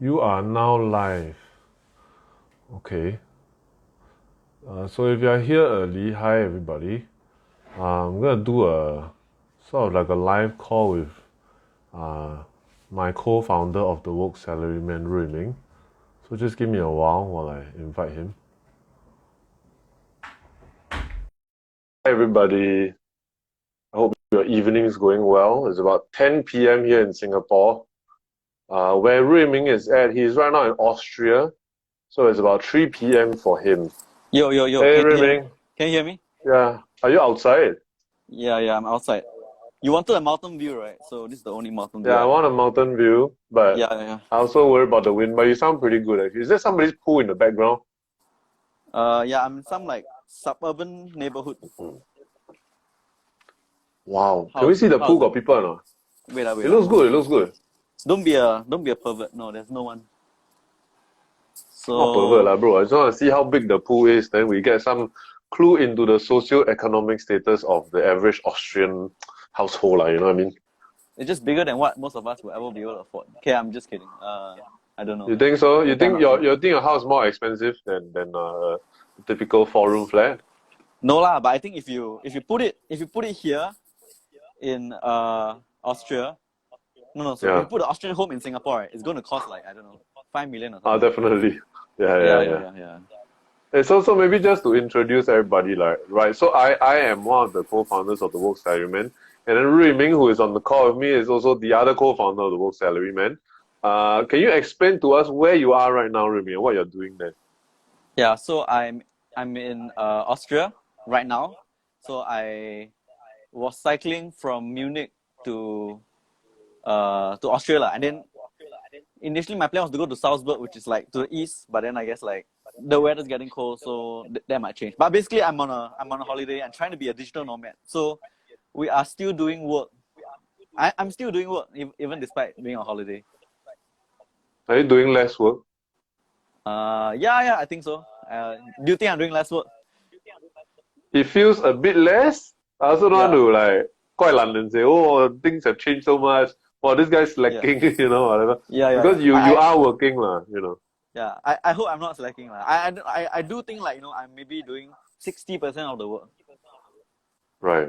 You are now live. Okay. So if you're here early, hi everybody. I'm gonna do a sort of like a live call with my co-founder of the Woke Salaryman, Ruiming. So just give me a while I invite him. Hi everybody. I hope your evening is going well. It's about 10 p.m. here in Singapore. Where Ruiming is at, he's right now in Austria. So it's about 3 p.m. for him. Yo, Hey can you hear me? Ruiming. Can you hear me? Yeah. Are you outside? Yeah, I'm outside. You wanted a mountain view, right? So this is the only mountain view Yeah, I I have. want a mountain view, but Yeah. I also worry about the wind. But you sound pretty good actually. Is there somebody's pool in the background? Yeah, I'm in some like suburban neighborhood. Wow. Can we see the pool? How's it? Got people or not? Wait It lah. looks good. It looks good. Don't be a pervert. No, there's no one. Not pervert So lah, bro. I just want to see how big the pool is. Then we get some clue into the socio-economic status of the average Austrian household lah. You know what I mean? it's just bigger than what most of us will ever be able to afford. Okay, I'm just kidding. I don't know. You think so? You Maybe I'm think not crazy. your house more expensive than a typical 4-room flat? No lah, but I think if you put it here in Austria. No, sorry. If you Yeah. put the Austrian home in Singapore, right, it's going to cost like, I don't know, 5 million or something. Definitely. Yeah. Yeah. Hey, so maybe just to introduce everybody, like, right? So I am one of the co-founders of the Woke Salaryman, and then Ruiming, who is on the call with me, is also the other co-founder of the Woke Salaryman. Can you explain to us where you are right now, Ruiming, and what you're doing there? Yeah, so I'm in Austria right now. So I was cycling from Munich to Austria, and then initially my plan was to go to Salzburg, which is like to the east, but then I guess like the weather's getting cold, so that might change. But basically, I'm on a holiday and trying to be a digital nomad. So we are still doing work. I'm still doing work even despite being on holiday. Are you doing less work? Yeah, I think so. Do you think I'm doing less work? It feels a bit less. I also don't want Yeah, to like quite and say, oh, things have changed so much. Well, this guy's yeah, slacking, whatever. yeah. Because you are working, lah. Yeah, I hope I'm not slacking. I do think like, I'm maybe doing 60% of the work. Right.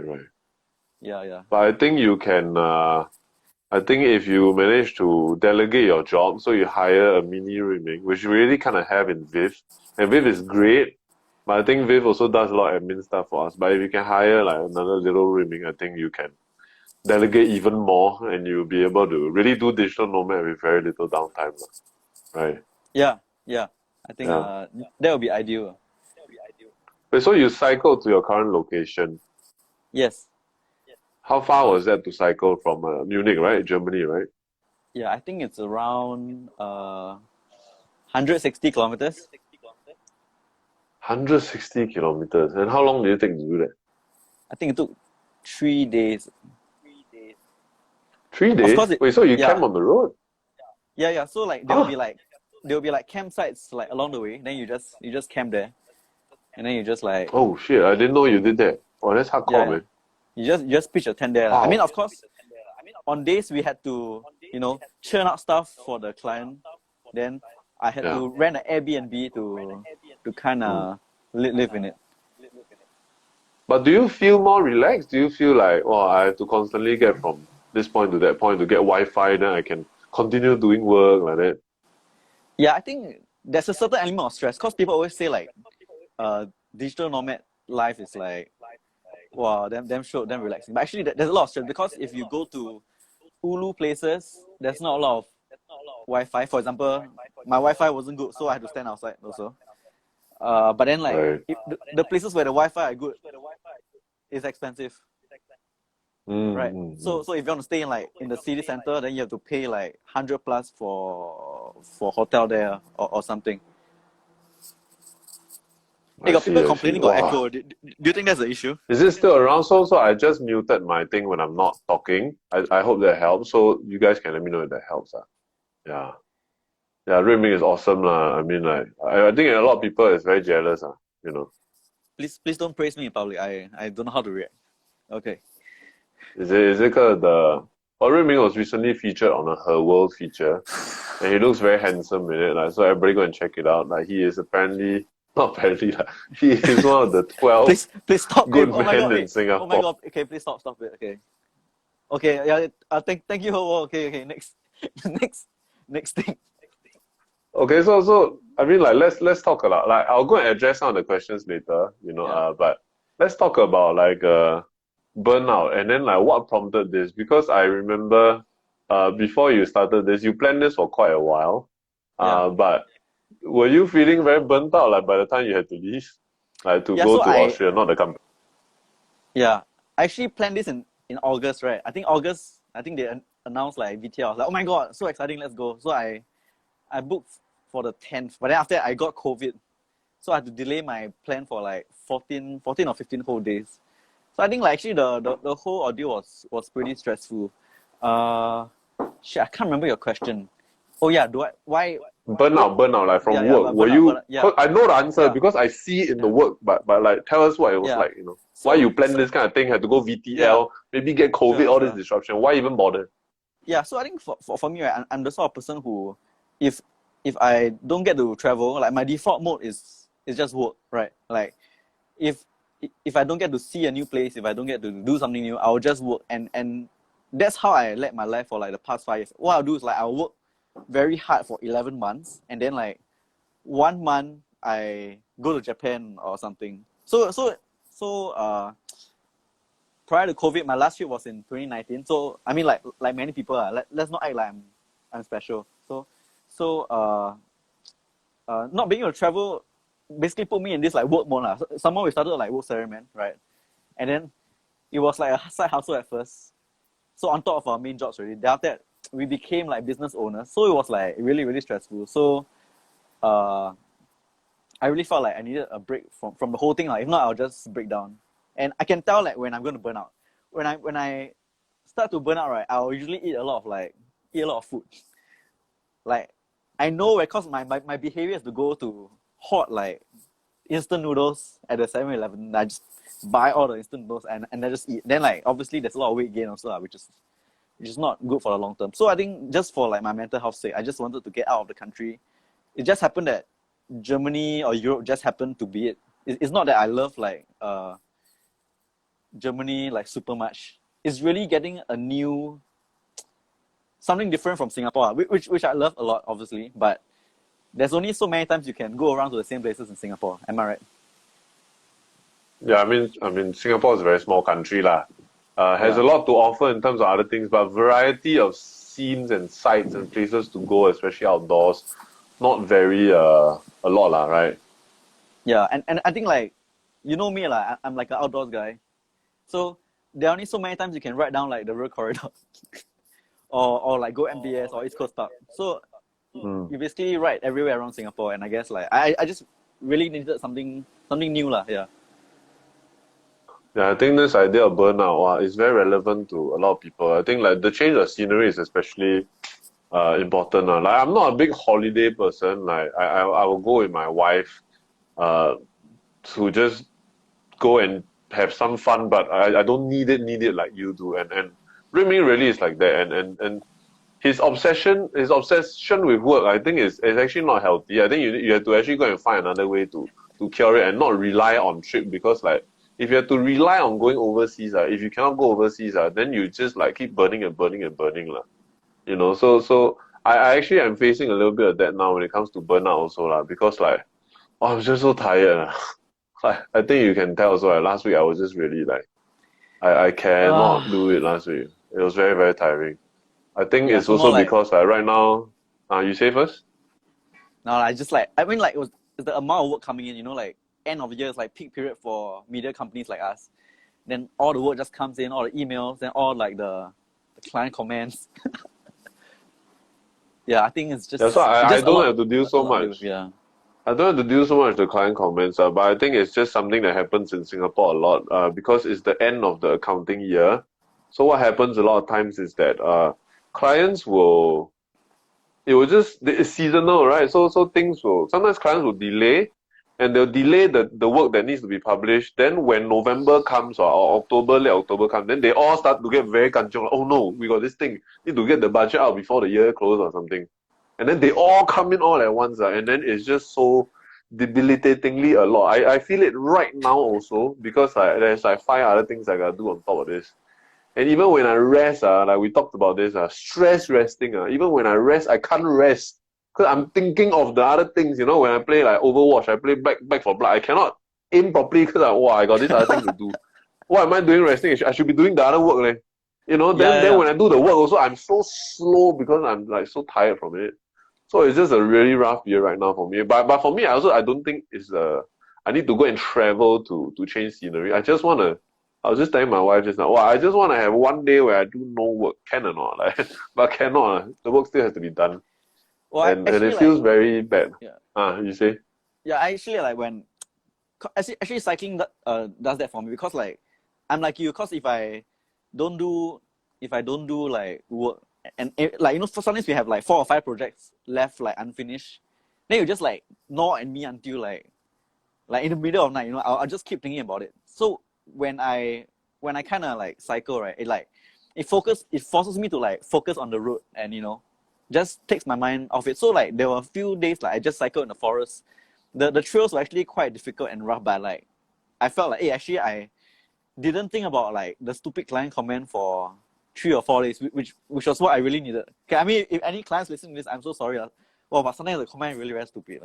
Yeah. But I think you can. I think if you manage to delegate your job, so you hire a mini Ruiming, which you really kind of have in Viv, and Viv is great, but I think Viv also does a lot of admin stuff for us. But if you can hire like another little Ruiming, I think you can delegate even more, and you'll be able to really do digital nomad with very little downtime, right? Yeah. I think Yeah. that would be ideal. Wait, so you cycled to your current location. Yes. How far was that to cycle from Munich, right? Germany, right? Yeah, I think it's around 160 kilometers. 160 kilometers. And how long did it take to do that? I think it took 3 days. 3 Of days? course, Wait, so you yeah. camp on the road? Yeah. So like there will be like campsites like along the way. Then you just camp there, and then you just like Oh shit, I didn't know you did that. Oh, that's hardcore, man. you just pitch a tent there. Wow. I mean, of course, on days we had to churn out stuff for the client. Then I had to rent an Airbnb to kind of live in it. But do you feel more relaxed? Do you feel like, oh, I have to constantly get from this point to that point to get Wi-Fi, then I can continue doing work like that? Yeah, I think there's a certain element of stress because people always say like, digital nomad life is like, wow, damn short, damn relaxing. But actually, there's a lot of stress because if you go to ulu places, there's not a lot of Wi-Fi. For example, my Wi-Fi wasn't good, so I had to stand outside also. But then like Right. the places where the Wi-Fi are good is expensive, right? So if you want to stay in the city center, then you have to pay like 100 plus for hotel there or something. Hey, got people complaining about Wow. echo. Do you think that's the issue? Is it still around? So I just muted my thing when I'm not talking. I hope that helps. So you guys can let me know if that helps. Yeah. Yeah, Ruiming is awesome. I mean, like, I think a lot of people is very jealous. Please don't praise me in public. I don't know how to react. Okay. Is it the Ruiming was recently featured on a Her World feature. And he looks very handsome in it. Like, so everybody go and check it out. Like he is apparently not apparently like, he is one of the 12 Please stop. good Oh my men god, in oh my Singapore. god. Okay, please stop it. Okay. Okay, yeah, thank you. Okay, next next thing. Okay, so I mean like let's talk about like I'll go and address some of the questions later, Yeah. but let's talk about like burnout and then like what prompted this because I remember before you started this you planned this for quite a while. Yeah. But were you feeling very burnt out like by the time you had to leave? Like to Yeah, go so to Austria, not the company. I actually planned this in August, right? I think August, I think they announced like VTL. I was like, oh my god, so exciting, let's go. So I booked for the 10th, but then after that I got COVID. So I had to delay my plan for like 14 or 15 whole days. So I think like actually the whole ordeal was pretty stressful. Shit, I can't remember your question. Oh yeah, why Burnout, like from yeah, work. but Were you? yeah, Cause I know the answer yeah, because I see it in the yeah, work, but like tell us what it was yeah. like. Why you plan this kind of thing? Had to go Yeah, VTL, maybe get COVID, all this sure. disruption. Why even bother? Yeah, so I think for me, right, I'm the sort of person who, if if I don't get to travel, like my default mode is just work, right? Like if if I don't get to see a new place, if I don't get to do something new, I'll just work, and that's how I led my life for like the past 5 years. What I'll do is like I'll work very hard for 11 months, and then like 1 month I go to Japan or something. So prior to COVID, my last trip was in 2019. So I mean, like many people, let's not act like I'm special. So not being able to travel basically put me in this like work mode lah. Somehow we started like work Salaryman, right? And then it was like a side hustle at first. So on top of our main jobs already. Then after that, we became like business owners. So it was like really, really stressful. So I really felt like I needed a break from the whole thing. Like, if not, I'll just break down. And I can tell like when I'm going to burn out. When I start to burn out, right, I'll usually eat a lot of food. Like I know because my behavior is to go to hot like instant noodles at the 7-Eleven. I just buy all the instant noodles and I just eat. Then like obviously there's a lot of weight gain also, which is not good for the long term. So I think just for like my mental health sake, I just wanted to get out of the country. It just happened that Germany or Europe just happened to be it. It's not that I love like Germany like super much. It's really getting a new something different from Singapore, which I love a lot, obviously. But there's only so many times you can go around to the same places in Singapore. Am I right? Yeah, I mean, Singapore is a very small country lah. Has a Yeah. lot to offer in terms of other things, but variety of scenes and sights and places to go, especially outdoors, not very a lot lah, right? Yeah, and I think like, you know me, like I'm like an outdoors guy. So there are only so many times you can ride down like the rail corridor or like go MBS or East Coast Park. So Hmm. you basically ride everywhere around Singapore, and I guess like I just really needed something new lah. Yeah. Yeah, I think this idea of burnout is very relevant to a lot of people. I think like the change of scenery is especially important. Like I'm not a big holiday person. Like I will go with my wife uh, to just go and have some fun, but I don't need it like you do. And Ruiming really is like that. And his obsession with work, I think is actually not healthy. I think you have to actually go and find another way to cure it and not rely on trip because like if you have to rely on going overseas, if you cannot go overseas, then you just like keep burning and burning and burning lah. So I actually am facing a little bit of that now when it comes to burnout also lah because like I'm just so tired. I think you can tell also like last week I was just really like I cannot do it last week. It was very, very tiring. I think Yeah. it's So more also like because like right now you say first? now I just like I mean like it was the amount of work coming in. You know, like end of year is like peak period for media companies like us. Then all the work just comes in, all the emails, then all like the client comments. Yeah, I think it's Yeah, so I just don't have to deal a so lot to deal with. much. Yeah. I don't have to deal so much with the client comments, but I think it's just something that happens in Singapore a lot because it's the end of the accounting year. So what happens a lot of times is that clients will it's seasonal, right? So things will sometimes clients will delay and they'll delay the work that needs to be published. Then when November comes or October, late October comes, then they all start to get very kanchiong. Like, oh no, we got this thing. Need to get the budget out before the year close or something. and then they all come in all at once, and then it's just so debilitatingly a lot. I feel it right now also because there's like 5 other things I gotta do on top of this. And even when I rest, like we talked about this, stress resting, even when I rest, I can't rest because I'm thinking of the other things. You know, when I play like Overwatch, I play Back for Blood, I cannot aim properly because I got this other thing to do. What am I doing resting? I should be doing the other work, like. You know, then when I do the work also, I'm so slow because I'm like so tired from it. So it's just a really rough year right now for me. But for me, I don't think it's I need to go and travel to change scenery. I was just telling my wife just now, I just want to have one day where I do no work. Can or not? Like, but cannot. The work still has to be done. Well, and it feels very bad. Yeah. You say? Yeah, I actually like when actually cycling does that for me because like I'm like you, because if I don't do like work and like, you know, for sometimes we have like 4 or 5 projects left like unfinished, then you just like gnaw at me until like in the middle of night, you know, I'll just keep thinking about it. So when I kind of like cycle, right, it forces me to like focus on the road and, you know, just takes my mind off it. So like there were a few days like I just cycled in the forest. The trails were actually quite difficult and rough, but like I felt like, hey, actually I didn't think about like the stupid client comment for 3 or 4 days, which was what I really needed. Okay, I mean, if any clients listening to this, I'm so sorry. Well, but sometimes the comment really very stupid.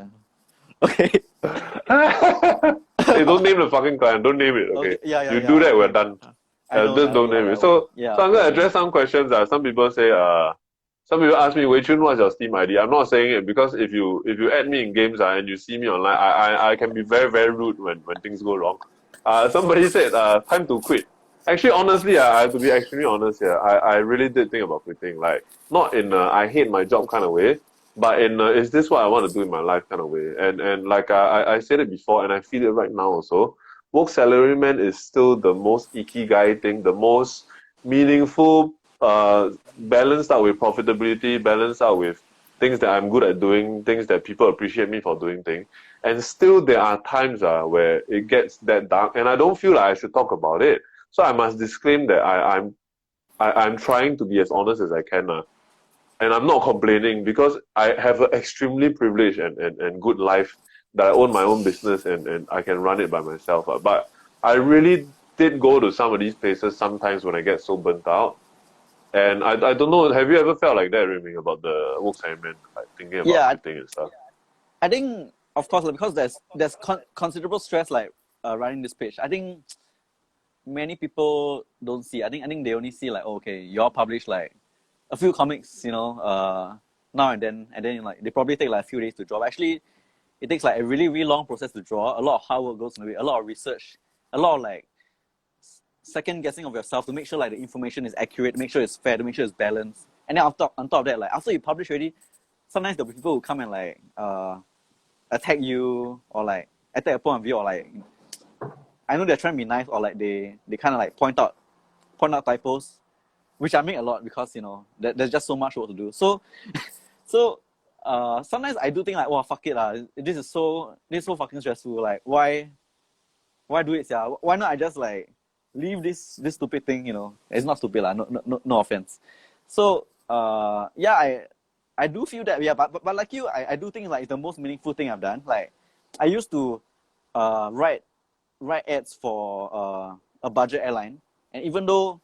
Okay. Hey, don't name the fucking client. Don't name it. Okay. You do that, we're done. Just don't name it. So I'm gonna address some questions. Some people say, some people ask me, Wei Choon, what's your Steam ID? I'm not saying it because if you add me in games and you see me online, I can be very, very rude when things go wrong. Somebody said, time to quit. Actually, honestly, I have to be extremely honest here. I really did think about quitting. Like, not in I hate my job kind of way, but in is this what I want to do in my life kind of way. And like I said it before, and I feel it right now also. Work Salaryman is still the most ikigai thing, the most meaningful, balanced out with profitability, balanced out with things that I'm good at doing, things that people appreciate me for doing things. And still there are times where it gets that dark, and I don't feel like I should talk about it. So I must disclaim that I'm trying to be as honest as I can. And I'm not complaining because I have an extremely privileged and good life that I own my own business and I can run it by myself. But I really did go to some of these places sometimes when I get so burnt out. And I don't know, have you ever felt like that, Ruiming, about the work assignment, like thinking about quitting and stuff? I think, of course, because there's considerable stress like running this page. I think many people don't see. I think they only see like, oh, okay, you all publish like a few comics, you know, now and then like they probably take like a few days to draw. But actually, it takes like a really, really long process to draw. A lot of hard work goes into it, a lot of research, a lot of like second guessing of yourself to make sure like the information is accurate, to make sure it's fair, to make sure it's balanced. And then on top of that, like after you publish already, sometimes there'll be people who come and like attack you or like attack a point of view, or like, I know they're trying to be nice, or like they kind of like point out typos, which I make a lot because, you know, there's just so much work to do. So sometimes I do think like, wow, fuck it this is so fucking stressful. Like why do it? Yeah, why not I just like leave this stupid thing? You know, it's not stupid no offense. So I do feel that, but like you, I do think like it's the most meaningful thing I've done. Like I used to write ads for a budget airline, and even though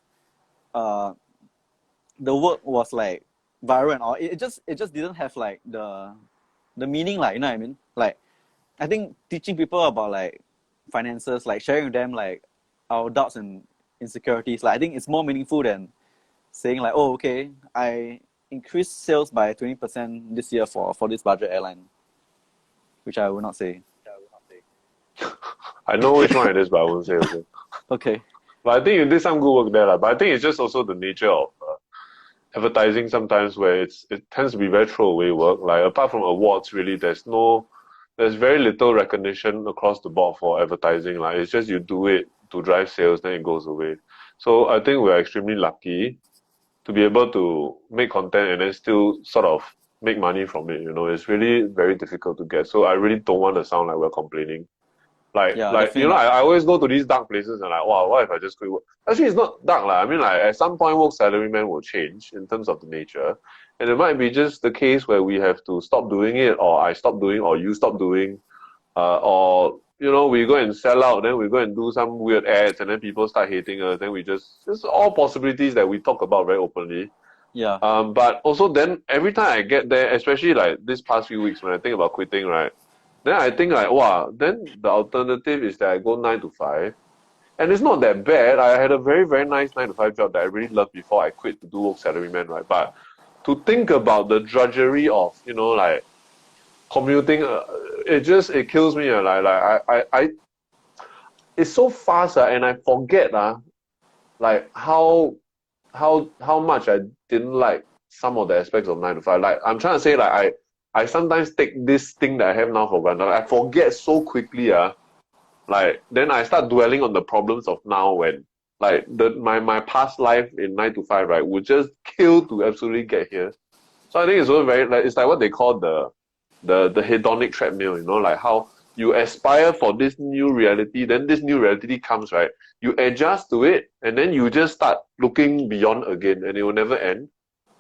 the work was like viral and all, it just didn't have like the meaning, like, you know what I mean? Like I think teaching people about like finances, like sharing with them like our doubts and insecurities, like I think it's more meaningful than saying like, oh, okay, I increased sales by 20% this year for this budget airline, which I will not say. I know which one it is, but I won't say also. Okay. But I think you did some good work there. But I think it's just also the nature of advertising sometimes, where it tends to be very throwaway work. Like apart from awards, really, there's very little recognition across the board for advertising. Like it's just you do it to drive sales, then it goes away. So I think we're extremely lucky to be able to make content and then still sort of make money from it. You know, it's really very difficult to get. So I really don't want to sound like we're complaining. Like you know, I always go to these dark places and like, wow, what if I just quit work? Actually, it's not dark. I mean, like at some point, work salaryman will change in terms of the nature. And it might be just the case where we have to stop doing it, or I stop doing, or you stop doing, or we go and sell out, then we go and do some weird ads, and then people start hating us. Then we just all possibilities that we talk about very openly. Yeah. But also then every time I get there, especially like this past few weeks when I think about quitting, right? Then I think like, wow, then the alternative is that I go 9 to 5. And it's not that bad. I had a very, very nice 9 to 5 job that I really loved before I quit to do work salaryman, right? But to think about the drudgery of, like commuting, it kills me. It's so fast, and I forget, like how much I didn't like some of the aspects of 9 to 5. Like I'm trying to say, like I sometimes take this thing that I have now for granted. I forget so quickly, like then I start dwelling on the problems of now when like my past life in 9 to 5, right, would just kill to absolutely get here. So I think it's also very like, it's like what they call the hedonic treadmill, like how you aspire for this new reality, then this new reality comes, right? You adjust to it, and then you just start looking beyond again, and it will never end.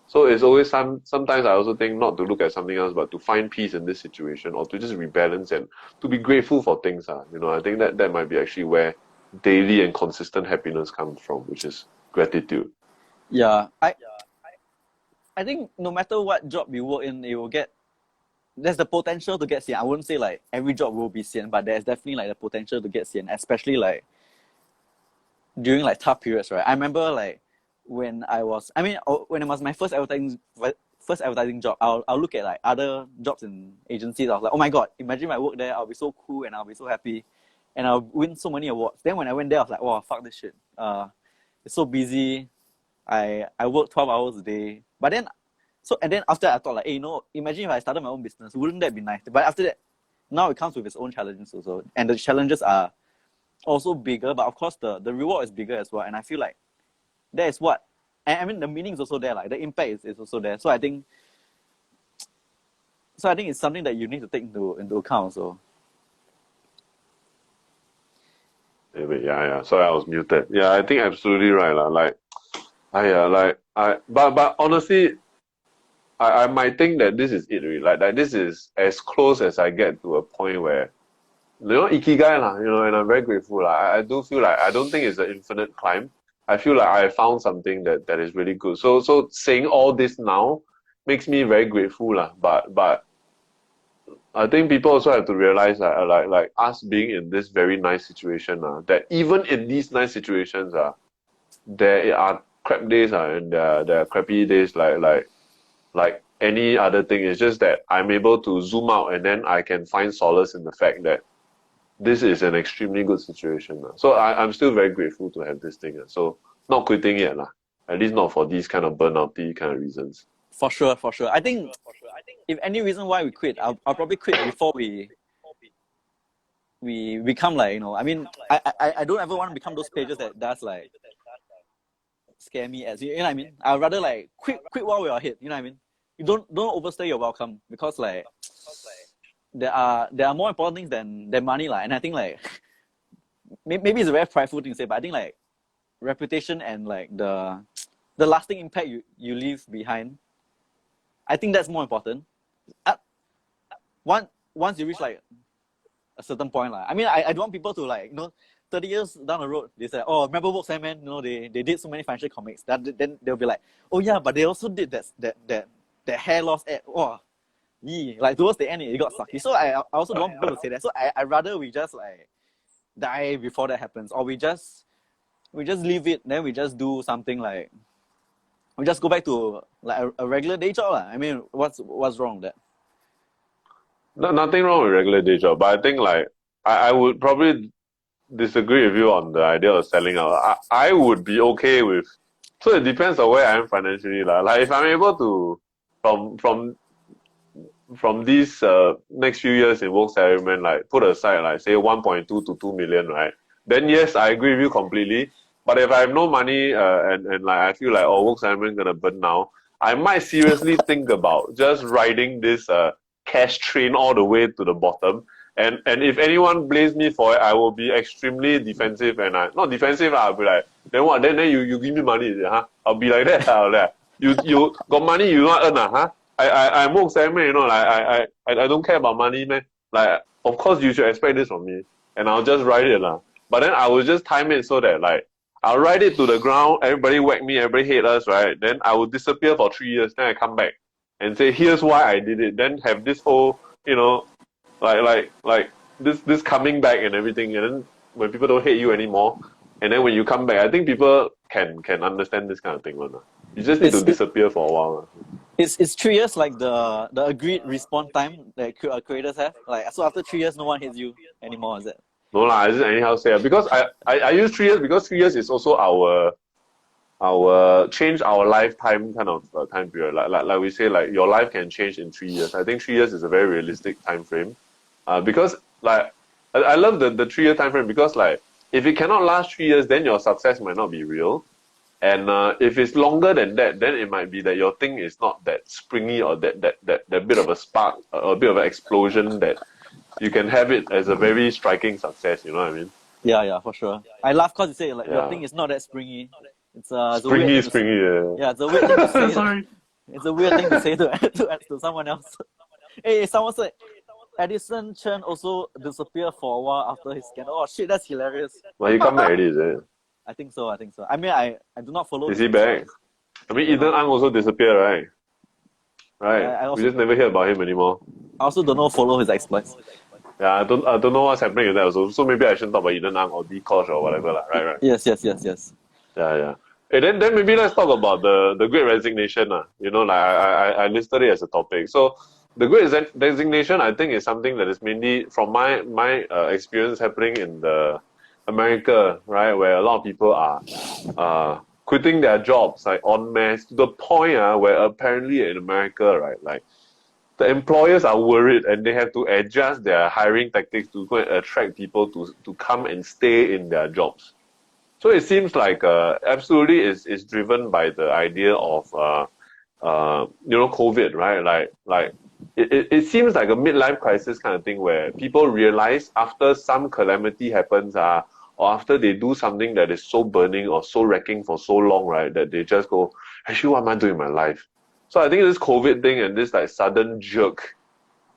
So it's always sometimes I also think not to look at something else, but to find peace in this situation, or to just rebalance and to be grateful for things. I think that might be actually where daily and consistent happiness comes from, which is gratitude. Yeah. I think no matter what job you work in, you will get, there's the potential to get sian. I wouldn't say like every job will be sian, but there's definitely like the potential to get sian, especially like during like tough periods, right? I remember like when it was my first advertising job, I'll look at like other jobs in agencies. I was like, oh my god, imagine if I work there, I'll be so cool and I'll be so happy and I'll win so many awards. Then when I went there, I was like, oh fuck this shit. It's so busy. I work 12 hours a day. But then after I thought like, hey, imagine if I started my own business, wouldn't that be nice? But after that, now it comes with its own challenges also. And the challenges are also bigger, but of course the reward is bigger as well. And I feel like that is what, I mean the meaning is also there, like the impact is also there. So I think it's something that you need to take into account also. Yeah. Sorry, I was muted. Yeah, I think absolutely right. But honestly, I might think that this is it really. Like this is as close as I get to a point where, ikigai lah, and I'm very grateful. I do feel like I don't think it's an infinite climb. I feel like I found something that is really good. So saying all this now makes me very grateful lah. But I think people also have to realize that like us being in this very nice situation, that even in these nice situations, there are crap days, and there are crappy days like any other thing. It's just that I'm able to zoom out and then I can find solace in the fact that this is an extremely good situation. So I'm still very grateful to have this thing. So not quitting yet. At least not for these kind of burnouty kind of reasons. For sure. I think if any reason why we quit, I'll probably quit before we become like, I mean, I don't ever want to become those pages that does like scare me as, you know what I mean? I'd rather like quit while we're ahead, you know what I mean? You don't overstay your welcome, because like there are more important things than money, and I think like maybe it's a very prideful thing to say, but I think like reputation and like the lasting impact you leave behind, I think that's more important. Once you reach like a certain point, I mean, I don't want people to like 30 years down the road, they say, oh, remember Works man, they did so many financial comics. Then they'll be like, oh yeah, but they also did that hair loss ad. Oh, yeah, like towards the end it got sucky. So I also don't want people to say that. So I rather we just like die before that happens, or we just leave it, then we just do something like, we just go back to like a regular day job. I mean, what's wrong with that? No, nothing wrong with regular day job, but I think like I would probably disagree with you on the idea of selling out. I would be okay with, so it depends on where I am financially. Like if I'm able to from these next few years in work salaryman, like put aside like say 1.2 to 2 million, right? Then yes, I agree with you completely. But if I have no money and like I feel like work salaryman gonna burn now, I might seriously think about just riding this cash train all the way to the bottom. And if anyone blames me for it, I will be extremely defensive, and not defensive. I'll be like, then what? Then you give me money, huh? I'll be like that. you got money, you not earn, huh? I work salmon, you know, like I don't care about money, man. Like, of course you should expect this from me. And I'll just write it, lah. But then I will just time it so that, like, I'll write it to the ground, everybody whack me, everybody hate us, right? Then I will disappear for 3 years, then I come back and say, here's why I did it. Then have this whole, you know, like this coming back and everything. And then when people don't hate you anymore, and then when you come back, I think people can understand this kind of thing, one. You just need to disappear for a while. Is 3 years like the agreed respawn time that creators have? Like, so after 3 years, no one hates you anymore, is it? No lah, I just anyhow say. Because I use 3 years because 3 years is also our change our lifetime kind of time period. Like we say, like your life can change in 3 years. I think 3 years is a very realistic time frame. Because like I love the 3 year time frame because like if it cannot last 3 years, then your success might not be real. And if it's longer than that, then it might be that your thing is not that springy or that bit of a spark, a bit of an explosion that you can have it as a very striking success. You know what I mean? Yeah, for sure. I laugh because you say like your thing is not that springy. It's springy. Yeah, it's a weird thing to say. Sorry. It's a weird thing to say to someone else. Hey, someone said Edison Chen also disappeared for a while after his scandal. Oh shit, that's hilarious. Well, he come back already, is it? I think so. I mean, I do not follow. Is he back? I mean, Ethan Ang also disappeared, right? Right. We just never hear about him anymore. I also don't know follow his exploits. Yeah, I don't know what's happening with that also. So maybe I shouldn't talk about Ethan Ang or D-Kosh or whatever, lah. Right. Yes. Yeah. Hey, then maybe let's talk about the Great Resignation, lah. You know, like I listed it as a topic. So the Great Resignation, I think, is something that is mainly from my experience happening in the America, right, where a lot of people are quitting their jobs like en masse to the point where apparently in America, right, like the employers are worried and they have to adjust their hiring tactics to go and attract people to come and stay in their jobs. So it seems like absolutely is driven by the idea of COVID, right? Like it seems like a midlife crisis kind of thing where people realize after some calamity happens, or after they do something that is so burning or so wrecking for so long, right, that they just go, actually, what am I doing in my life? So I think this COVID thing and this like sudden jerk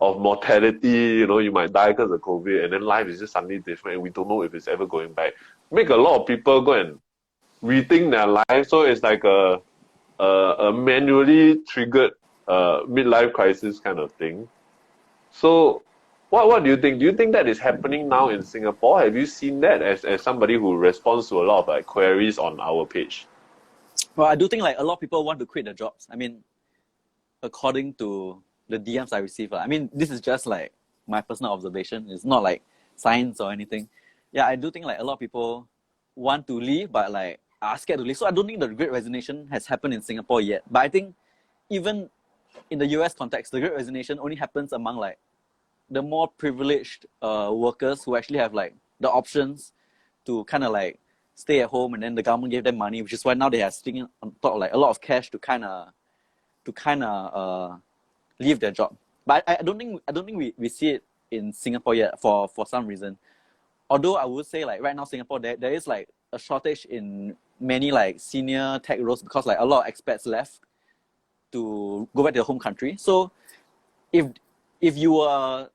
of mortality, you know, you might die because of COVID, and then life is just suddenly different and we don't know if it's ever going back. Make a lot of people go and rethink their life. So it's like a manually triggered midlife crisis kind of thing. So what do you think? Do you think that is happening now in Singapore? Have you seen that as somebody who responds to a lot of like queries on our page? Well, I do think like a lot of people want to quit their jobs. I mean, according to the DMs I receive, I mean, this is just like my personal observation. It's not like science or anything. Yeah, I do think like a lot of people want to leave, but like are scared to leave. So I don't think the Great Resignation has happened in Singapore yet. But I think even in the US context, the Great Resignation only happens among like the more privileged workers who actually have like the options to kind of like stay at home, and then the government gave them money, which is why now they are sitting on top of like a lot of cash to kind of leave their job. But I don't think we see it in Singapore yet for some reason. Although I would say like right now Singapore there is like a shortage in many like senior tech roles because like a lot of expats left to go back to their home country. So if you are a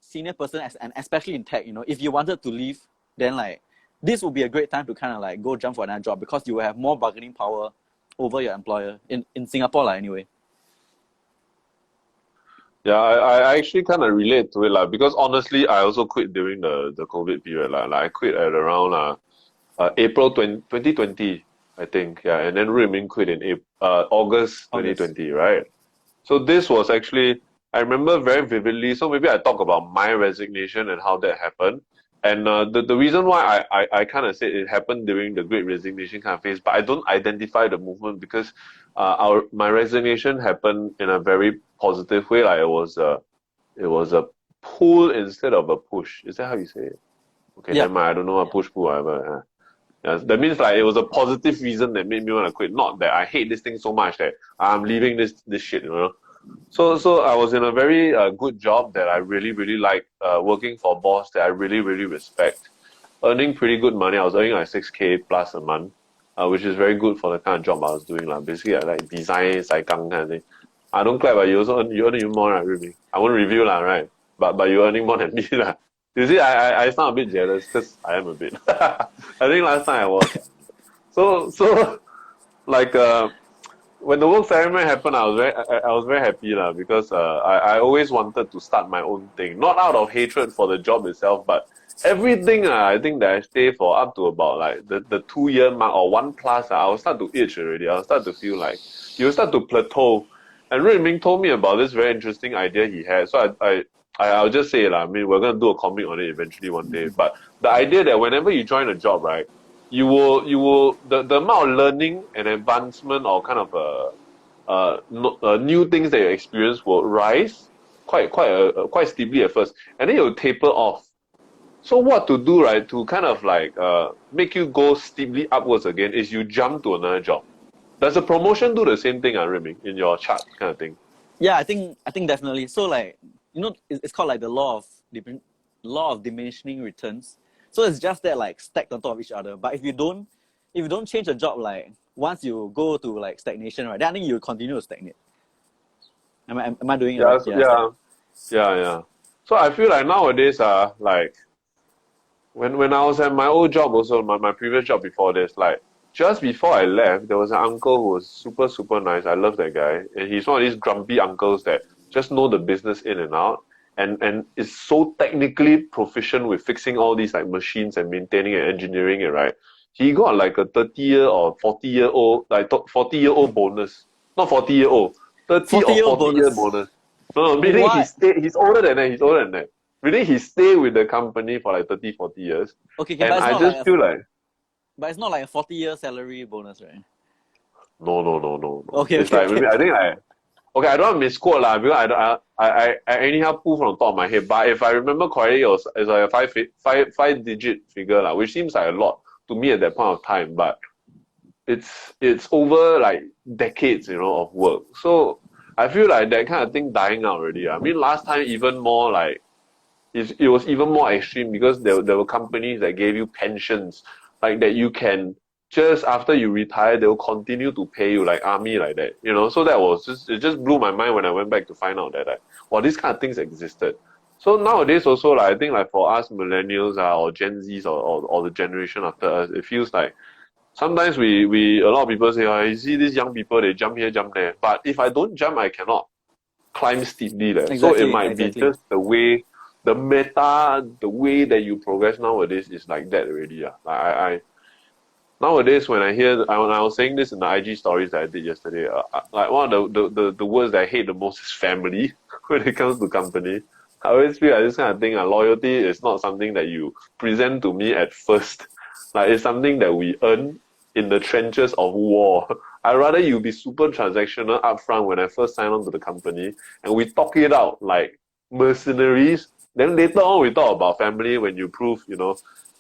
senior person and especially in tech, you know, if you wanted to leave, then like this would be a great time to kind of like go jump for another job because you will have more bargaining power over your employer in Singapore like anyway. Yeah, I actually kind of relate to it like, because honestly, I also quit during the COVID period. Like I quit at around April 2020, I think. Yeah, and then Ruiming quit in August 2020, right? So this was actually, I remember very vividly. So maybe I talk about my resignation and how that happened. And the reason why I kind of said it happened during the Great Resignation kind of phase, but I don't identify the movement because my resignation happened in a very positive way. Like it was a pull instead of a push. Is that how you say it? Okay, Yeah. never mind. I don't know, a push, pull, whatever. Yeah, that means like it was a positive reason that made me want to quit. Not that I hate this thing so much that I'm leaving this shit, you know. So I was in a very good job that I really, really like, working for a boss that I really, really respect, earning pretty good money. I was earning like 6K plus a month. which is very good for the kind of job I was doing. Basically, I like design, saikang kind of thing. I don't clap, but you also earn even more, right, Ruiming? I won't review, right? But you're earning more than me, lah. You see, I sound a bit jealous because I am a bit. I think last time I was. So like when the work experiment happened, I was very happy lah because I always wanted to start my own thing, not out of hatred for the job itself, but everything I think that I stay for up to about like the 2 year mark or 1+, I will start to itch already. I'll start to feel like you start to plateau. And Ruiming told me about this very interesting idea he had. So I'll just say I mean, we're gonna do a comic on it eventually one day. But the idea that whenever you join a job, right, you will the amount of learning and advancement or kind of new things that you experience will rise quite steeply at first, and then it will taper off. So what to do, right, to kind of like make you go steeply upwards again is you jump to another job. Does a promotion do the same thing, Ruiming, in your chart kind of thing? Yeah, I think definitely. So like, it's called like the law of diminishing returns. So it's just that like stacked on top of each other. But if you don't change the job, like once you go to like stagnation, right, then I think you continue to stagnate. Am I doing it right? Yeah. So I feel like nowadays, like when I was at my old job also, my previous job before this, like just before I left, there was an uncle who was super, super nice. I love that guy. And he's one of these grumpy uncles that just know the business in and out and is so technically proficient with fixing all these like machines and maintaining and engineering it, right? He got like a 30-year or 40-year-old, like 40-year-old bonus. Not 40-year-old, 30 or 40-year bonus. No, meaning he's older than that. Meaning he stayed with the company for like 30, 40 years. Okay, and I just feel like... But it's not like a 40-year salary bonus, right? No. Okay, it's like, maybe I think okay, I don't want to misquote because I anyhow pull from the top of my head. But if I remember correctly, it's like a five-digit figure which seems like a lot to me at that point of time. But it's over like decades, of work. So I feel like that kind of thing dying out already. I mean, last time even more like it was even more extreme because there were companies that gave you pensions like that you can just after you retire they'll continue to pay you like army like that, so that was it just blew my mind when I went back to find out that these kind of things existed. So nowadays also I think like for us millennials or Gen Zs or the generation after us, it feels like sometimes we a lot of people say, you see these young people, they jump here, jump there, but if I don't jump I cannot climb steeply. Exactly, so it might be just the way the way that you progress nowadays is like that already. I nowadays when I was saying this in the IG stories that I did yesterday, like one of the words that I hate the most is family when it comes to company. I always feel like this kind of thing, loyalty is not something that you present to me at first. Like it's something that we earn in the trenches of war. I'd rather you be super transactional upfront when I first sign on to the company and we talk it out like mercenaries. Then later on we talk about family when you prove,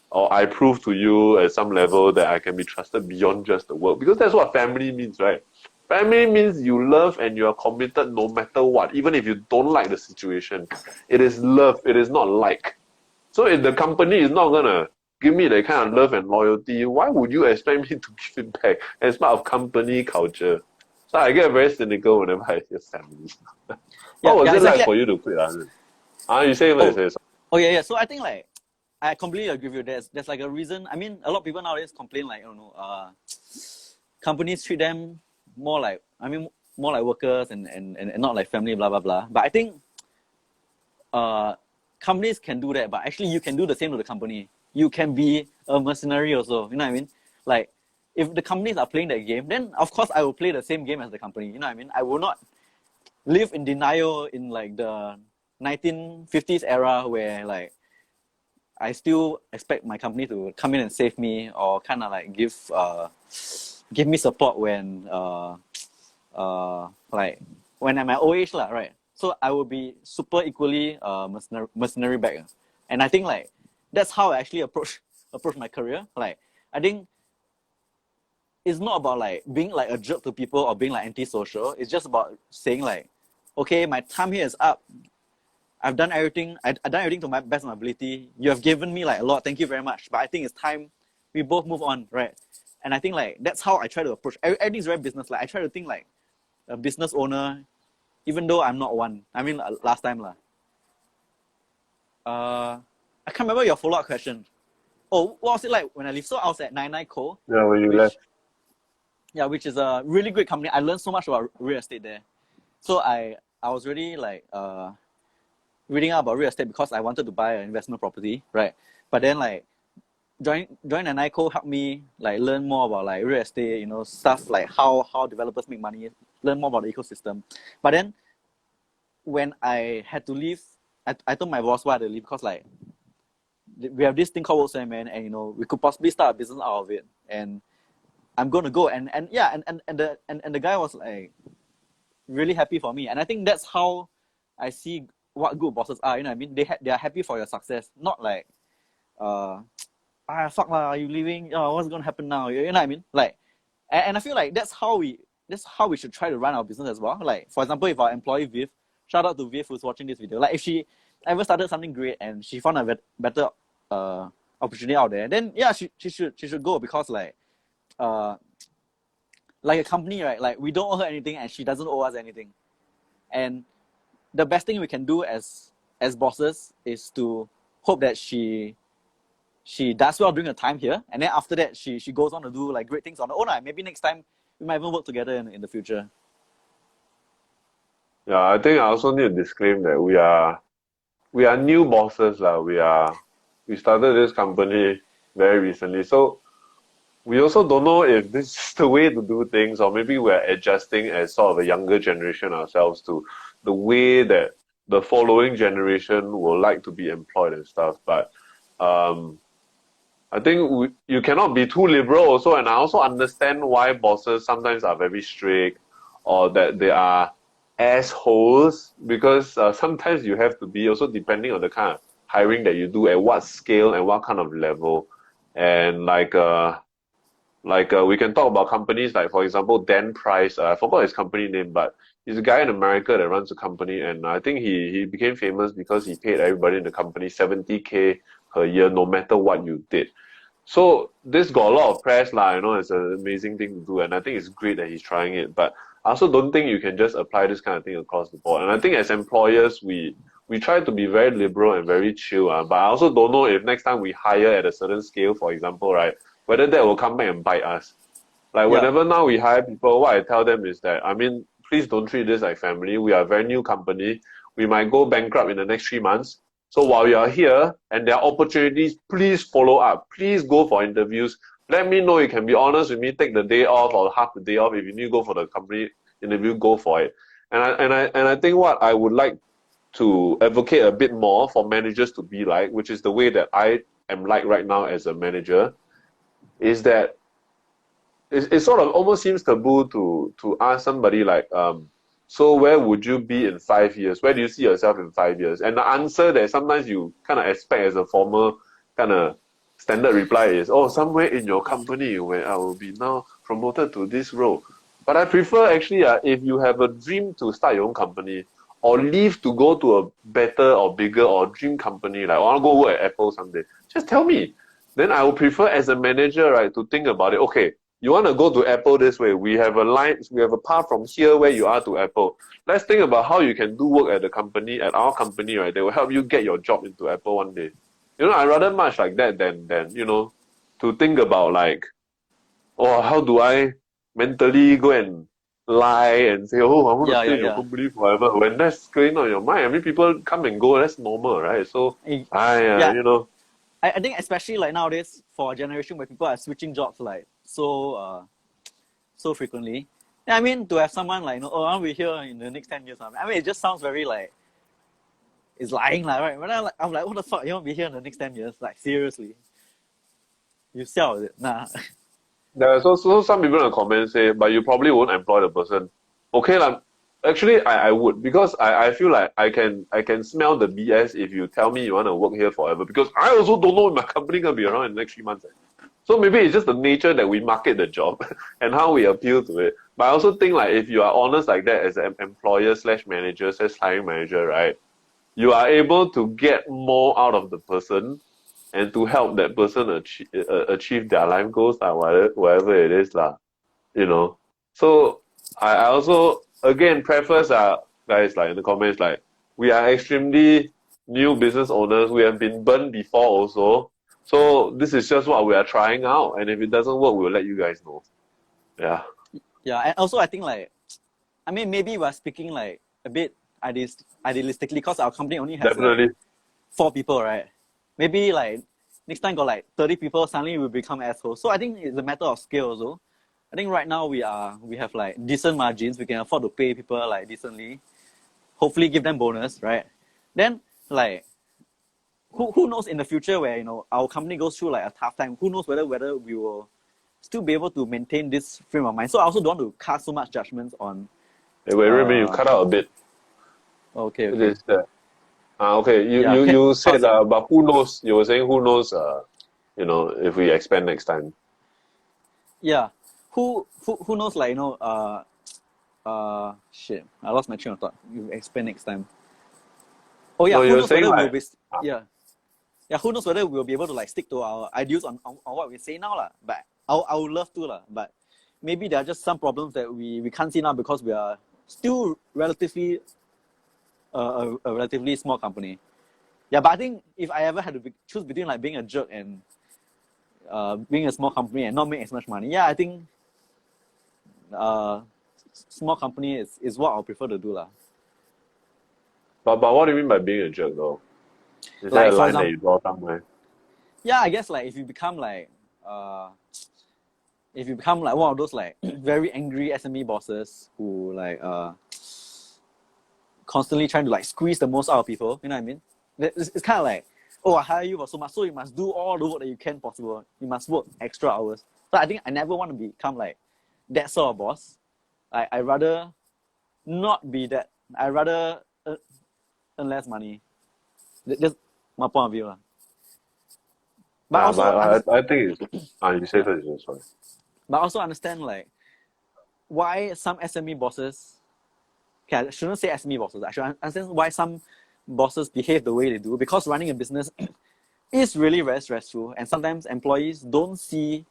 or I prove to you at some level that I can be trusted beyond just the work. Because that's what family means, right? Family means you love and you are committed no matter what, even if you don't like the situation. It is love, it is not like. So if the company is not gonna give me that kind of love and loyalty, why would you expect me to give it back as part of company culture? So I get very cynical whenever I hear family. What was it like for you to quit? You say something. Oh yeah. So I think like I completely agree with you. There's like a reason. I mean, a lot of people nowadays complain like, companies treat them more like workers and not like family, blah blah blah. But I think companies can do that, but actually you can do the same to the company. You can be a mercenary also. You know what I mean? Like if the companies are playing that game, then of course I will play the same game as the company. You know what I mean? I will not live in denial in like the 1950s era where like I still expect my company to come in and save me or kind of like give me support when like when I'm at old age lah, right? So I will be super equally mercenary back. And I think like that's how I actually approach my career. Like I think it's not about like being like a jerk to people or being like antisocial. It's just about saying like, okay, my time here is up. I've done everything. I've done everything to my best of my ability. You have given me like a lot. Thank you very much. But I think it's time we both move on, right? And I think like that's how I try to approach. Everything's very business. Like I try to think like a business owner, even though I'm not one. I mean, last time lah. I can't remember your follow-up question. Oh, what was it like when I left? So I was at 99 Co. Yeah, when you left. Yeah, which is a really great company. I learned so much about real estate there. So I was really like reading up about real estate because I wanted to buy an investment property, right? But then like join an ICO helped me like learn more about like real estate, stuff like how developers make money, learn more about the ecosystem. But then when I had to leave, I told my boss why I had to leave because like we have this thing called Salaryman, and we could possibly start a business out of it, and I'm gonna go. And the guy was like really happy for me, and I think that's how I see what good bosses are. You know what I mean? They are happy for your success, not like fuck lah, are you leaving? What's gonna happen now? You know what I mean? Like, and I feel like that's how we should try to run our business as well. Like, for example, if our employee Viv, shout out to Viv who's watching this video, like if she ever started something great and she found a better opportunity out there, then yeah, she should go, because like a company, right? Like we don't owe her anything and she doesn't owe us anything. And the best thing we can do as bosses is to hope that she does well during her time here, and then after that she goes on to do like great things on her own. Maybe next time we might even work together in the future. Yeah, I think I also need to disclaim that we are new bosses. We started this company very recently, so we also don't know if this is the way to do things, or maybe we're adjusting as sort of a younger generation ourselves to the way that the following generation will like to be employed and stuff. But I think you cannot be too liberal also, and I also understand why bosses sometimes are very strict or that they are assholes, because sometimes you have to be also depending on the kind of hiring that you do, at what scale and what kind of level. And we can talk about companies like, for example, Dan Price. I forgot his company name, but he's a guy in America that runs a company, and I think he became famous because he paid everybody in the company $70K per year, no matter what you did. So this got a lot of press it's an amazing thing to do, and I think it's great that he's trying it. But I also don't think you can just apply this kind of thing across the board. And I think as employers, we try to be very liberal and very chill. But I also don't know if next time we hire at a certain scale, for example, right, whether that will come back and bite us. Like whenever now we hire people, what I tell them is that, please don't treat this like family. We are a very new company. We might go bankrupt in the next 3 months. So while you are here and there are opportunities, please follow up. Please go for interviews. Let me know. You can be honest with me. Take the day off or half the day off. If you need to go for the company interview, go for it. And I think what I would like to advocate a bit more for managers to be like, which is the way that I am like right now as a manager, is that it sort of almost seems taboo to ask somebody like, so where would you be in 5 years? Where do you see yourself in 5 years? And the answer that sometimes you kind of expect as a formal kind of standard reply is, somewhere in your company where I will be now promoted to this role. But I prefer actually, if you have a dream to start your own company or leave to go to a better or bigger or dream company, like I want to go work at Apple someday, just tell me. Then I would prefer as a manager, right, to think about it. Okay, you want to go to Apple this way. We have a path from here where you are to Apple. Let's think about how you can do work at our company, right? They will help you get your job into Apple one day. I rather much like that than to think about like, how do I mentally go and lie and say, I want to stay in your company forever, when that's going on in your mind. People come and go, that's normal, right? So, I think especially like nowadays, for a generation where people are switching jobs like so frequently. Yeah, to have someone like, I'll be here in the next 10 years. It just sounds very like, it's lying, right? But I'm like, what the fuck? You want to be here in the next 10 years? Like, seriously? You sell it? Nah. Yeah, so some people in the comments say, but you probably won't employ the person. Okay, actually, I would, because I feel like I can smell the BS if you tell me you want to work here forever, because I also don't know if my company going to be around in the next 3 months. So maybe it's just the nature that we market the job and how we appeal to it. But I also think like if you are honest like that as an employer / manager / hiring manager, right, you are able to get more out of the person and to help that person achieve their life goals, whatever it is, you know. So I also again preface guys like in the comments like we are extremely new business owners. We have been burned before also. So this is just what we are trying out, and if it doesn't work, we'll let you guys know. Yeah. Yeah, and also I think like, I mean, maybe we're speaking like a bit idealistically because our company only has Definitely. like 4 people, right? Maybe like next time got like 30 people, suddenly we become assholes. So I think it's a matter of scale also. I think right now we have like decent margins. We can afford to pay people like decently. Hopefully give them bonus, right? Then like who knows in the future where, you know, our company goes through like a tough time, who knows whether we will still be able to maintain this frame of mind. So I also don't want to cast so much judgments on. Hey, wait, Ruiming, you cut out a bit. Okay. It is that. Okay. Yeah, You said, how's it? but who knows? You were saying who knows? You know, if we expand next time. Yeah, who knows? Like, you know, shit, I lost my train of thought. You explain next time. Oh yeah, No, who you're knows saying whether we'll like, be yeah, who knows whether we'll be able to like stick to our ideals on what we say now lah. But I would love to lah. But maybe there are just some problems that we can't see now because we are still relatively a relatively small company. Yeah, but I think if I ever had to choose between like being a jerk and being a small company and not make as much money, yeah, I think small company is what I'll prefer to do lah. but what do you mean by being a jerk though? Is there Like a for line that example, you draw somewhere? yeah, I guess like if you become like one of those like very angry SME bosses who like constantly trying to like squeeze the most out of people, you know what I mean? It's kind of like, oh, I hire you for so much, so you must do all the work that you can possible. You must work extra hours. So I think I never want to become like that sort of boss. I rather not be that. I rather earn less money. That's my point of view. But Yeah, also but I think it's, you say yeah. first, sorry. But also understand like why some SME bosses. Okay, I shouldn't say SME bosses. I should understand why some bosses behave the way they do, because running a business is really very stressful, and sometimes employees don't see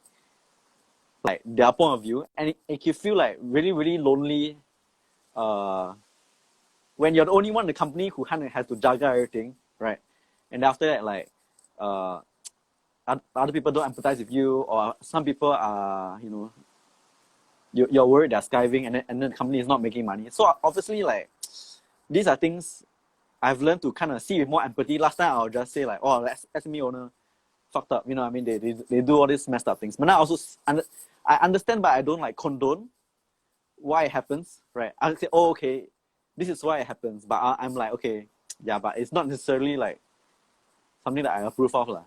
like their point of view, and it can feel like really really lonely when you're the only one in the company who kind of has to juggle everything, right? And after that, like other people don't empathize with you, or some people are, you know, you're worried they're skiving, and then the company is not making money. So obviously, like, these are things I've learned to kind of see with more empathy. Last time I'll just say like, oh, that's SME owner fucked up, you know what I mean? They do all these messed up things. But now I understand, but I don't like condone why it happens, right? I say, oh, okay, this is why it happens. But I'm like, okay, yeah, but it's not necessarily like something that I approve of lah.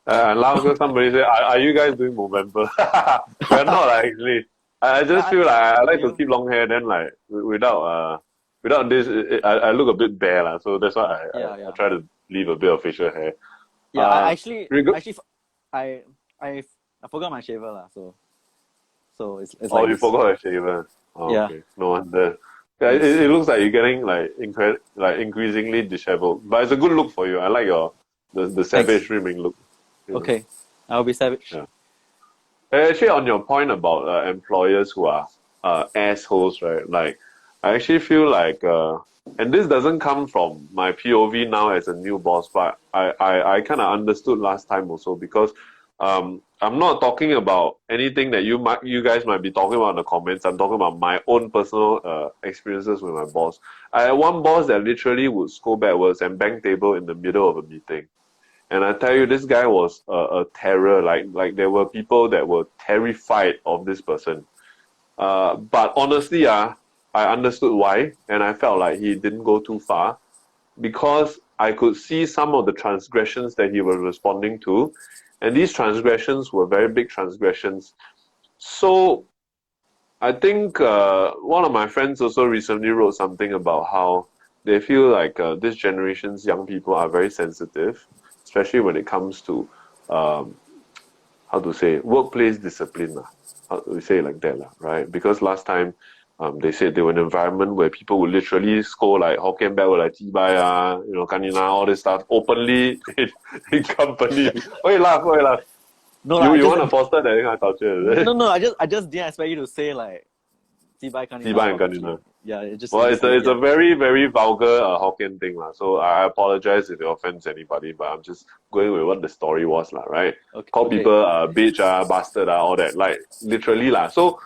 And now somebody say, are you guys doing Movember? We're not actually. I just feel like I like to keep long hair. Then like without this, I look a bit bare lah. So that's why I try to leave a bit of facial hair. Yeah, I actually I forgot my shaver lah. So it's oh, like you this. forgot a shaver. Oh, Yeah. okay. No wonder. Yeah, it looks like you're getting like increasingly disheveled, but it's a good look for you. I like the savage Ruiming look. Okay, I'll be savage. Yeah. Actually, on your point about employers who are assholes, right? Like, I actually feel like, and this doesn't come from my POV now as a new boss, but I kind of understood last time also, because I'm not talking about anything that you guys might be talking about in the comments. I'm talking about my own personal experiences with my boss. I had one boss that literally would go backwards and bang table in the middle of a meeting. And I tell you, this guy was a terror. Like there were people that were terrified of this person. But honestly, I understood why, and I felt like he didn't go too far, because I could see some of the transgressions that he was responding to, and these transgressions were very big transgressions. So I think one of my friends also recently wrote something about how they feel like this generation's young people are very sensitive, especially when it comes to how to say, workplace discipline. We say it like that, right? Because last time They said they were in an environment where people would literally scold like Hokkien bad or like Tibai, Kanina, all this stuff openly in company. Why you laugh? No, You I you just want to foster that kind of culture, is no, it? no. I just didn't expect you to say like Tibai Kanina Tibai and barbecue. Kanina. Yeah, it Well, just it's a very, very vulgar Hokkien thing, lah. So I apologize if it offends anybody, but I'm just going with what the story was, lah, right? okay. Call Okay. people bitch, bastard, all that, like literally, lah. So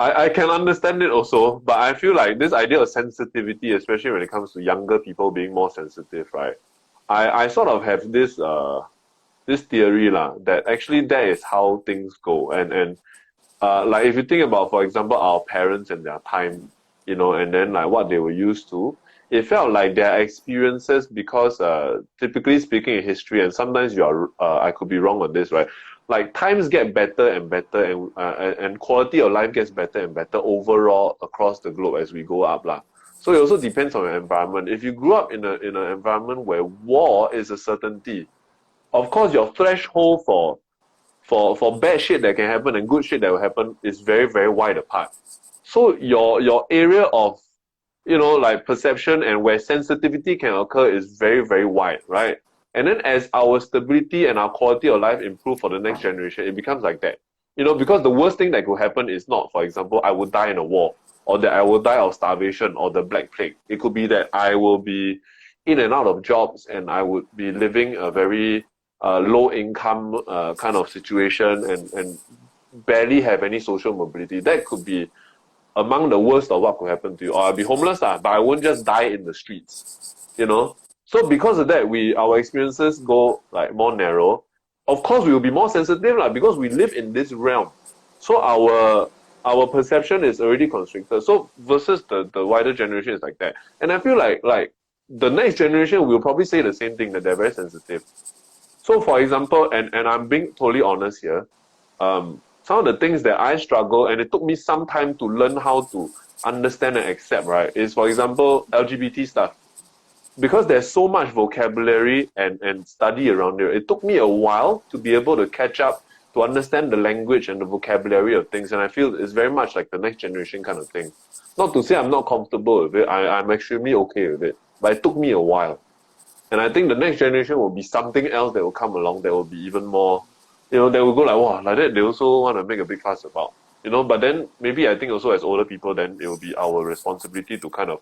I can understand it also, but I feel like this idea of sensitivity, especially when it comes to younger people being more sensitive, right? I sort of have this theory, lah, that actually that is how things go, and like if you think about, for example, our parents and their time, and then like what they were used to, it felt like their experiences, because typically speaking in history, and sometimes I could be wrong on this, right? Like times get better and better, and quality of life gets better and better overall across the globe as we go up, lah. So it also depends on your environment. If you grew up in an environment where war is a certainty, of course your threshold for bad shit that can happen and good shit that will happen is very, very wide apart. So your area of like perception and where sensitivity can occur is very, very wide, right? And then as our stability and our quality of life improve for the next generation, it becomes like that. Because the worst thing that could happen is not, for example, I would die in a war, or that I will die of starvation or the Black Plague. It could be that I will be in and out of jobs and I would be living a very low income kind of situation, and barely have any social mobility. That could be among the worst of what could happen to you. Or I'll be homeless, but I won't just die in the streets. So because of that, our experiences go like more narrow. Of course, we will be more sensitive, because we live in this realm. So our perception is already constricted. So versus the wider generation is like that. And I feel like the next generation will probably say the same thing, that they're very sensitive. So for example, and I'm being totally honest here, some of the things that I struggle, and it took me some time to learn how to understand and accept, right, is, for example, LGBT stuff. Because there's so much vocabulary and study around it, it took me a while to be able to catch up, to understand the language and the vocabulary of things. And I feel it's very much like the next generation kind of thing. Not to say I'm not comfortable with it, I'm extremely okay with it. But it took me a while. And I think the next generation will be something else that will come along that will be even more, they will go like, wow, like that they also want to make a big fuss about. But then maybe I think also as older people, then it will be our responsibility to kind of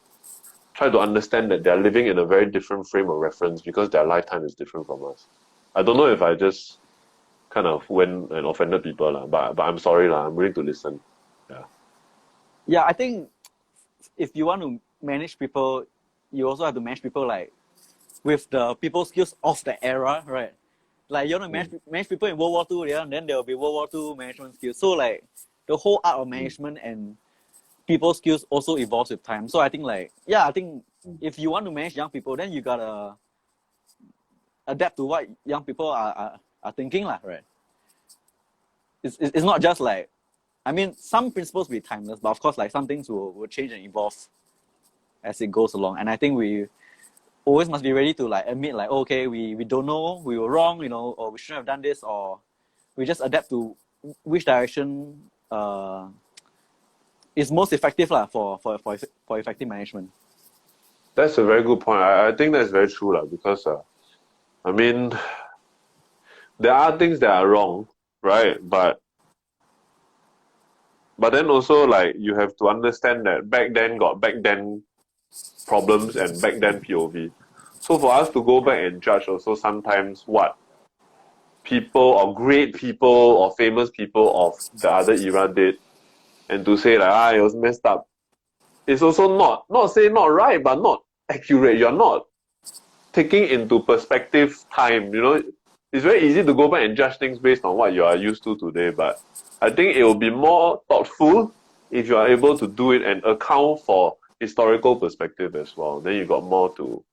try to understand that they're living in a very different frame of reference because their lifetime is different from us. I don't know if I just kind of went and offended people, but I'm sorry, I'm willing to listen. Yeah. Yeah, I think if you want to manage people, you also have to manage people like with the people skills of the era, right? Like you want to manage people in World War II, yeah, and then there will be World War II management skills. So like the whole art of management and people skills also evolves with time. So I think if you want to manage young people, then you gotta adapt to what young people are thinking, right? It's not just like, I mean, some principles will be timeless, but of course, like some things will change and evolve as it goes along. And I think we always must be ready to like admit like, okay, we don't know, we were wrong, or we shouldn't have done this, or we just adapt to which direction is most effective for effective management. That's a very good point. I think that's very true, because I mean, there are things that are wrong, right? But then also like you have to understand that back then got back then problems and back then POV. So for us to go back and judge also sometimes what people or great people or famous people of the other era did, and to say like it was messed up, it's also not say not right, but not accurate. You're not taking into perspective time. It's very easy to go back and judge things based on what you are used to today, but I think it will be more thoughtful if you are able to do it and account for historical perspective as well. Then you got more to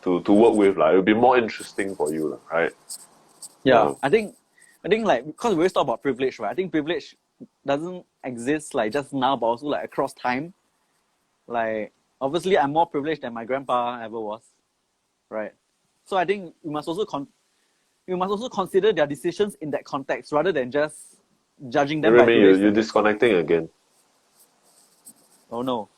work with. It'll be more interesting for you, right? Yeah. I think like, because we always talk about privilege, right? I think privilege doesn't exist like just now, but also like across time. Like obviously I'm more privileged than my grandpa ever was, right? So I think we must also consider their decisions in that context rather than just judging them by today's You're standards. disconnecting again. Oh no.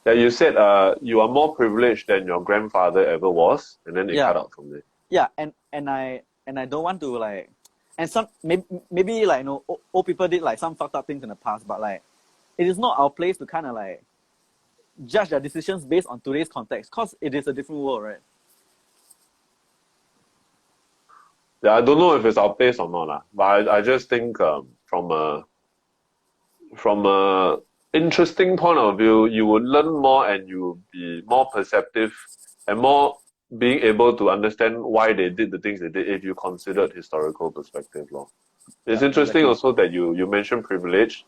That you said you are more privileged than your grandfather ever was, and then it Yeah. cut out from there. Yeah, and I don't want to like, and some maybe like, you know, old people did like some fucked up things in the past, but like it is not our place to kind of like judge their decisions based on today's context, because it is a different world, right? Yeah, I don't know if it's our place or not, but I just think from a interesting point of view, you would learn more and you will be more perceptive and more being able to understand why they did the things they did if you considered historical perspective. Lor. It's Yeah, interesting exactly. also that you mentioned privilege.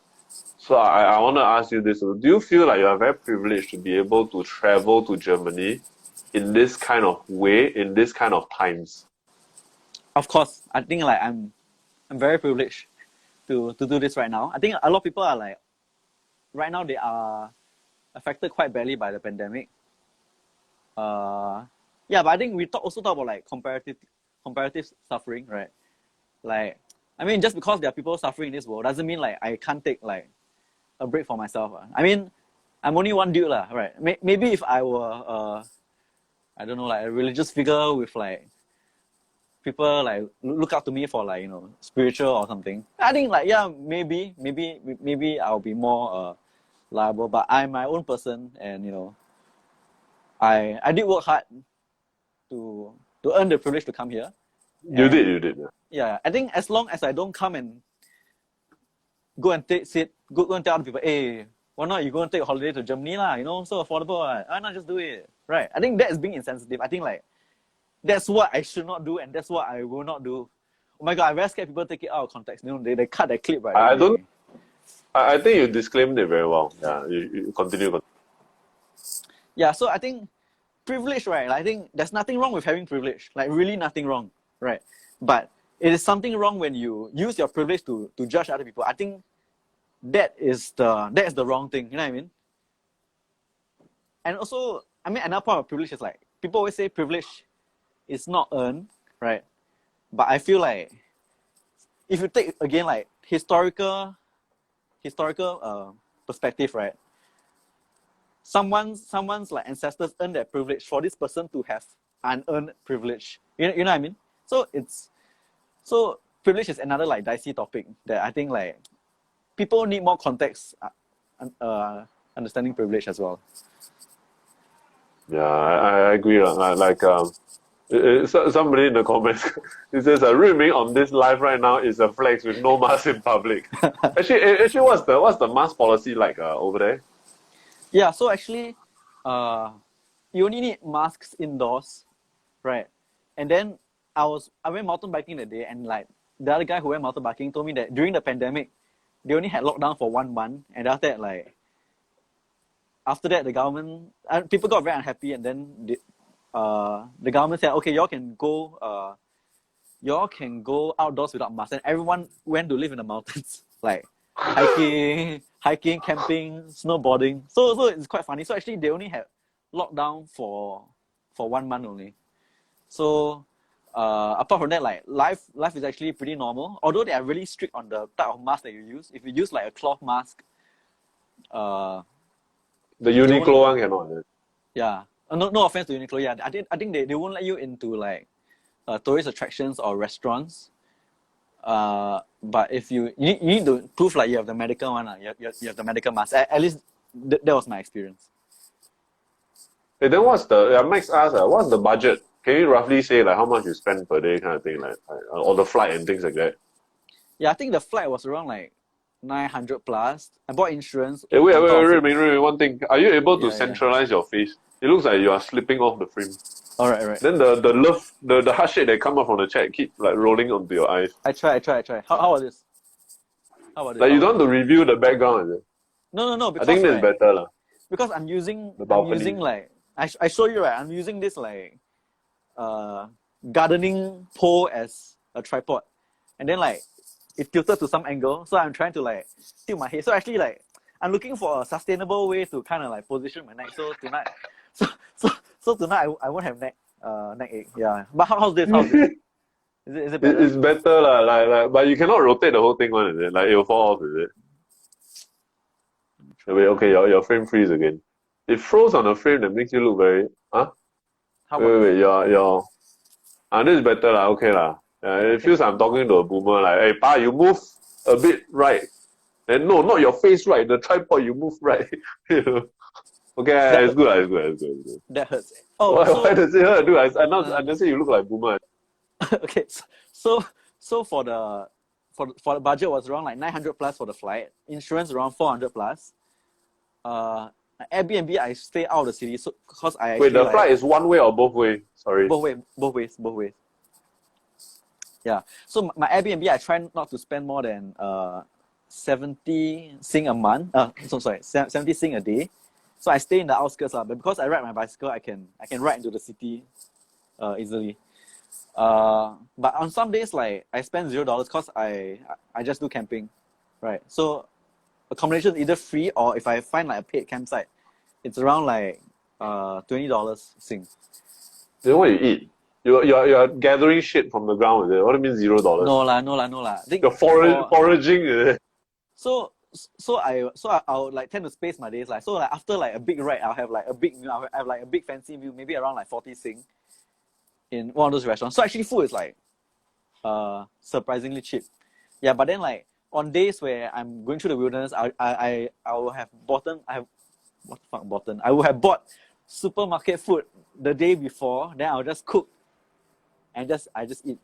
So I want to ask you this. Do you feel like you are very privileged to be able to travel to Germany in this kind of way, in this kind of times? Of course, I think like I'm very privileged to do this right now. I think a lot of people are like, right now they are affected quite badly by the pandemic. Yeah, but I think we also talk about like comparative suffering, right? Like, I mean, just because there are people suffering in this world doesn't mean like I can't take like a break for myself. I mean, I'm only one dude, right? Maybe if I were, I don't know, like a religious figure with like people like look up to me for like, you know, spiritual or something, I think like, yeah, maybe I'll be more liable. But I'm my own person, and you know, I did work hard to earn the privilege to come here. You did. Yeah. Yeah, I think as long as I don't come and go and go and tell other people, hey, why not you go and take a holiday to Germany lah? You know, so affordable. Why not just do it, right? I think that is being insensitive. I think like that's what I should not do, and that's what I will not do. Oh my god, I'm very scared people take it out of context. You know, they cut that clip, right? I don't. I think you disclaimed it very well. Yeah, you continue. Yeah, so I think privilege, right? Like, I think there's nothing wrong with having privilege. Like really nothing wrong, right? But it is something wrong when you use your privilege to judge other people. I think that is the wrong thing. You know what I mean? And also, I mean, another part of privilege is like people always say privilege is not earned, right? But I feel like if you take again like historical perspective, right? Someone's like ancestors earned that privilege for this person to have unearned privilege. You know what I mean? So privilege is another like dicey topic that I think like people need more context, understanding privilege as well. Yeah, I agree. Like somebody in the comments, it says Ruiming on this live right now is a flex with no mask in public. actually, what's the mask policy like over there? Yeah, so actually, you only need masks indoors, right? And then I went mountain biking that day, and like the other guy who went mountain biking told me that during the pandemic, they only had lockdown for 1 month, and after that, the government people got very unhappy, and then the government said, okay, y'all can go outdoors without masks, and everyone went to live in the mountains, like hiking, camping, snowboarding. So it's quite funny. So actually, they only had lockdown for 1 month only. So apart from that, like life is actually pretty normal. Although they are really strict on the type of mask that you use. If you use like a cloth mask, the Uniqlo one cannot. Yeah. No offense to Uniqlo. Yeah, I think they won't let you into like tourist attractions or restaurants. But if you need to prove like you have the medical one, you have the medical mask. At least that was my experience. Hey, then what's Max asked, what's the budget? Can you roughly say like how much you spend per day kind of thing, like or the flight and things like that? Yeah, I think the flight was around like 900 plus. I bought insurance. Hey, wait, one thing. Are you able to Yeah. centralize your face? It looks like you are slipping off the frame. All right. Then the heart shape that come up from the chat keep like rolling onto your eyes. I try. How about this? Like you don't want to review the background, is it? No. Because I think that's better lah. Because I'm using like I show you, right. I'm using this like gardening pole as a tripod, and then like it tilted to some angle. So I'm trying to like tilt my head. So actually like I'm looking for a sustainable way to kind of like position my neck. So tonight, so tonight I won't have neck ache. Yeah. But how's this? Is it better? It's better lah. Like, but you cannot rotate the whole thing one, is it? Like it will fall off, is it? Wait, okay, your frame freeze again. It froze on a frame that makes you look very huh? How Wait, about wait, your this is better lah, okay lah. It feels like I'm talking to a boomer like, hey pa, you move a bit right. And no, not your face right, the tripod you move right. You know? Okay, that it's good, it's good, it's good, it's good. that hurts? Oh, Why so does it hurt, dude? I never say you look like boomer. okay, so for the budget was around like 900 plus for the flight, insurance around 400 plus. Airbnb I stay out of the city, so because I Wait, actually the flight is one way or both way? Sorry. both ways. Yeah. So my Airbnb I try not to spend more than 70 sing a month. 70 sing a day. So I stay in the outskirts, but because I ride my bicycle, I can ride into the city easily. But on some days, like I spend $0 because I just do camping, right? So accommodation is either free or if I find like a paid campsite, it's around like $20 sing. Then what you eat? You're gathering shit from the ground, is it? What do you mean $0? No lah. You're foraging, is it? So I'll like tend to space my days like so like after like a big ride I'll have like a big meal, I'll have like a big fancy meal, maybe around like 40 sing in one of those restaurants. So actually food is like surprisingly cheap. Yeah, but then like on days where I'm going through the wilderness, I will have I will have bought supermarket food the day before, then I'll just cook and I just eat.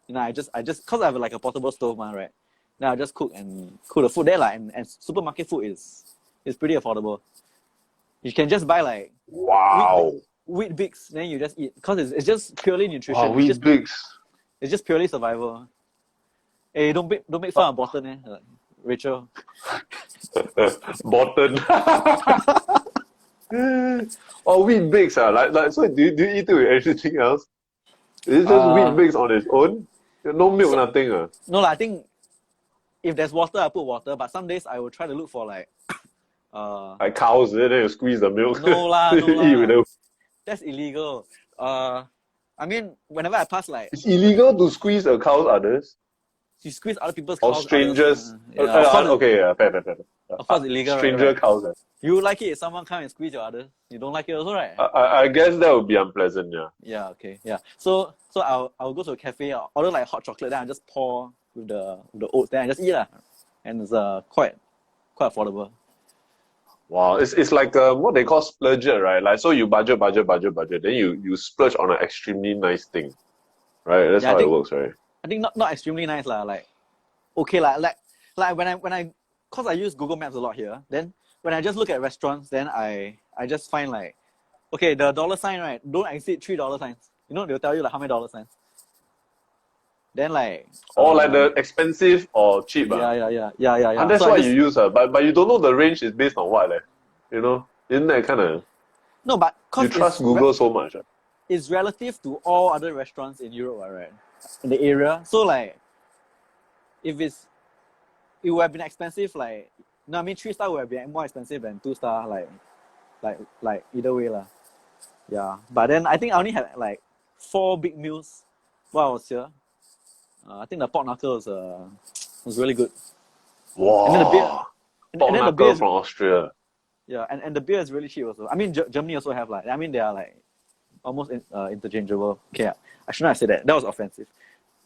You know, I just cause I have like a portable stove, right? Then I'll just cook the food there, like, and supermarket food is pretty affordable. You can just buy like wow wheat bix, then you just eat because it's just purely nutrition. Wow, wheat bix. It's just purely survival. Hey, don't make fun of Boston, like, Rachel. Boston. Oh, wheat bix, like so. Do you eat it with anything else? Is it just wheat bix on its own? No milk, nothing. No, I think if there's water, I put water. But some days I will try to look for like cows, then you squeeze the milk. No lah. Eat with them. That's illegal. I mean, whenever I pass like it's illegal to squeeze a cow's udders. You squeeze other people's or cows. Strangers. Fair. Fair. Of course, illegal. Stranger right? cows. You like it if someone come and squeeze your udders. You don't like it also, right? I guess that would be unpleasant, yeah. Yeah. Okay. Yeah. So I'll go to a cafe, I'll order like hot chocolate, then I just pour with the oats, then I just eat lah. And it's quite affordable. Wow, it's like what they call splurge, right? Like so you budget, then you splurge on an extremely nice thing, right? That's how it works, right? I think not extremely nice lah. Like okay lah. Like when I cause I use Google Maps a lot here. Then when I just look at restaurants, then I just find like okay, the dollar sign, right? Don't exceed $3 signs. You know they'll tell you like how many dollar signs. Then like like the expensive or cheap. Yeah. And that's why you use but you don't know the range is based on what, you know? Isn't that kind of no, but you trust Google so much. It's relative to all other restaurants in Europe, right? In the area. So like if it would have been expensive, like no, I mean 3-star would have been more expensive than 2-star, like either way lah. Yeah. But then I think I only had like 4 big meals while I was here. I think the pork knuckle was really good. Wow. And then the beer. Pork knuckle from Austria. Yeah, and the beer is really cheap also. I mean, Germany also have like. I mean, they are like almost interchangeable. Okay, I shouldn't have said that. That was offensive.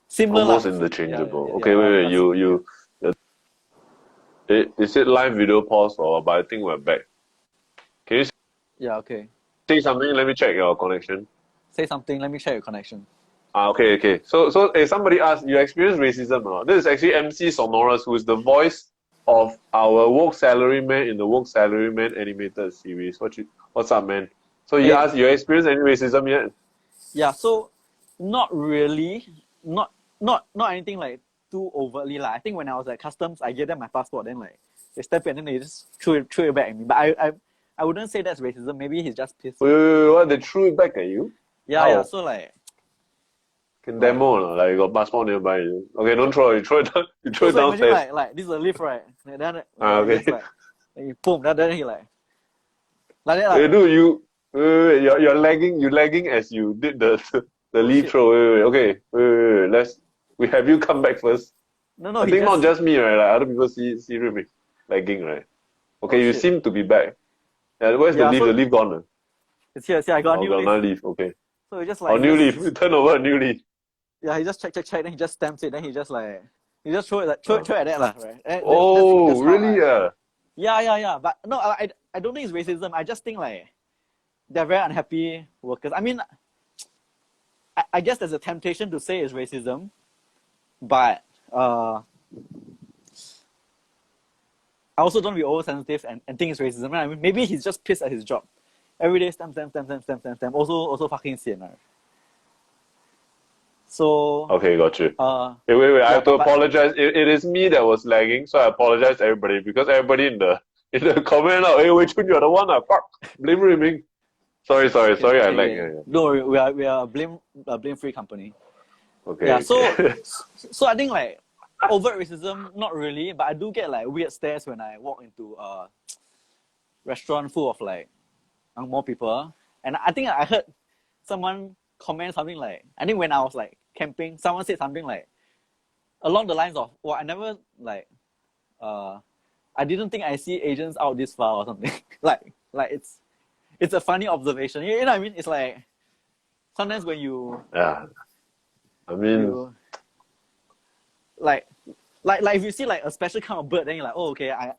Similar. Almost interchangeable. Yeah, okay, wait. You. Is it live video pause or? But I think we're back. Can you? Yeah. Okay. Say something. Let me check your connection. Say something. Let me check your connection. Okay. So somebody asked, you experience racism or not? This is actually MC Sonorous, who is the voice of our woke salaryman in the woke salaryman animated series. What's up, man? So you asked, you experience any racism yet? Yeah. So not really. Not anything like too overtly lah. I think when I was at customs, I gave them my passport. Then like they step in and then they just threw it back at me. But I wouldn't say that's racism. Maybe he's just pissed. Wait, what? They threw it back at you? Yeah. So like. Can demo like you got passport nearby. Okay, don't throw it. You throw it down. You throw it downstairs. Like this is a lift, right? Then okay. Like, then you boom. Then he like that. Like, hey, dude, you're lagging. You're lagging as you did the lead throw. Wait. Okay. We have you come back first. No. I think not just me, right? Like other people see Ruiming lagging, right? Okay, Oh, you shit. seem to be back. Where's the Yeah, leaf? so The leaf gone. it's here. See, I got a Oh, new got leaf. another leaf. Okay. So he just Oh, like, new leaf. Turn over a new leaf. yeah, he just check, then he just stamps it, then he just like, he just throw it like, throw it at that lah, right? Oh, That's how really? Yeah. yeah. But no, I don't think it's racism. I just think like they're very unhappy workers. I mean, I guess there's a temptation to say it's racism, but I also don't be oversensitive and think it's racism. I mean, maybe he's just pissed at his job. Every day stamp. Also fucking sian, right? So Okay, got you. Wait. I yeah, have to apologize. It is me that was lagging, so I apologize to everybody because everybody in the comment now, hey, Wei Choon, you're the one. Fuck, blame Ruiming. Sorry. okay, I lagged. Yeah. Don't worry, we are a blame free company. Okay. Yeah, Okay. so I think like overt racism, not really, but I do get like weird stares when I walk into a restaurant full of like more people. And I think I heard someone comment something like, I think when I was like camping, someone said something like along the lines of, well, I never like I didn't think I see Asians out this far or something. like it's a funny observation. You know what I mean? It's like sometimes when you Yeah. I mean, you, like if you see like a special kind of bird, then you're like, oh, okay, I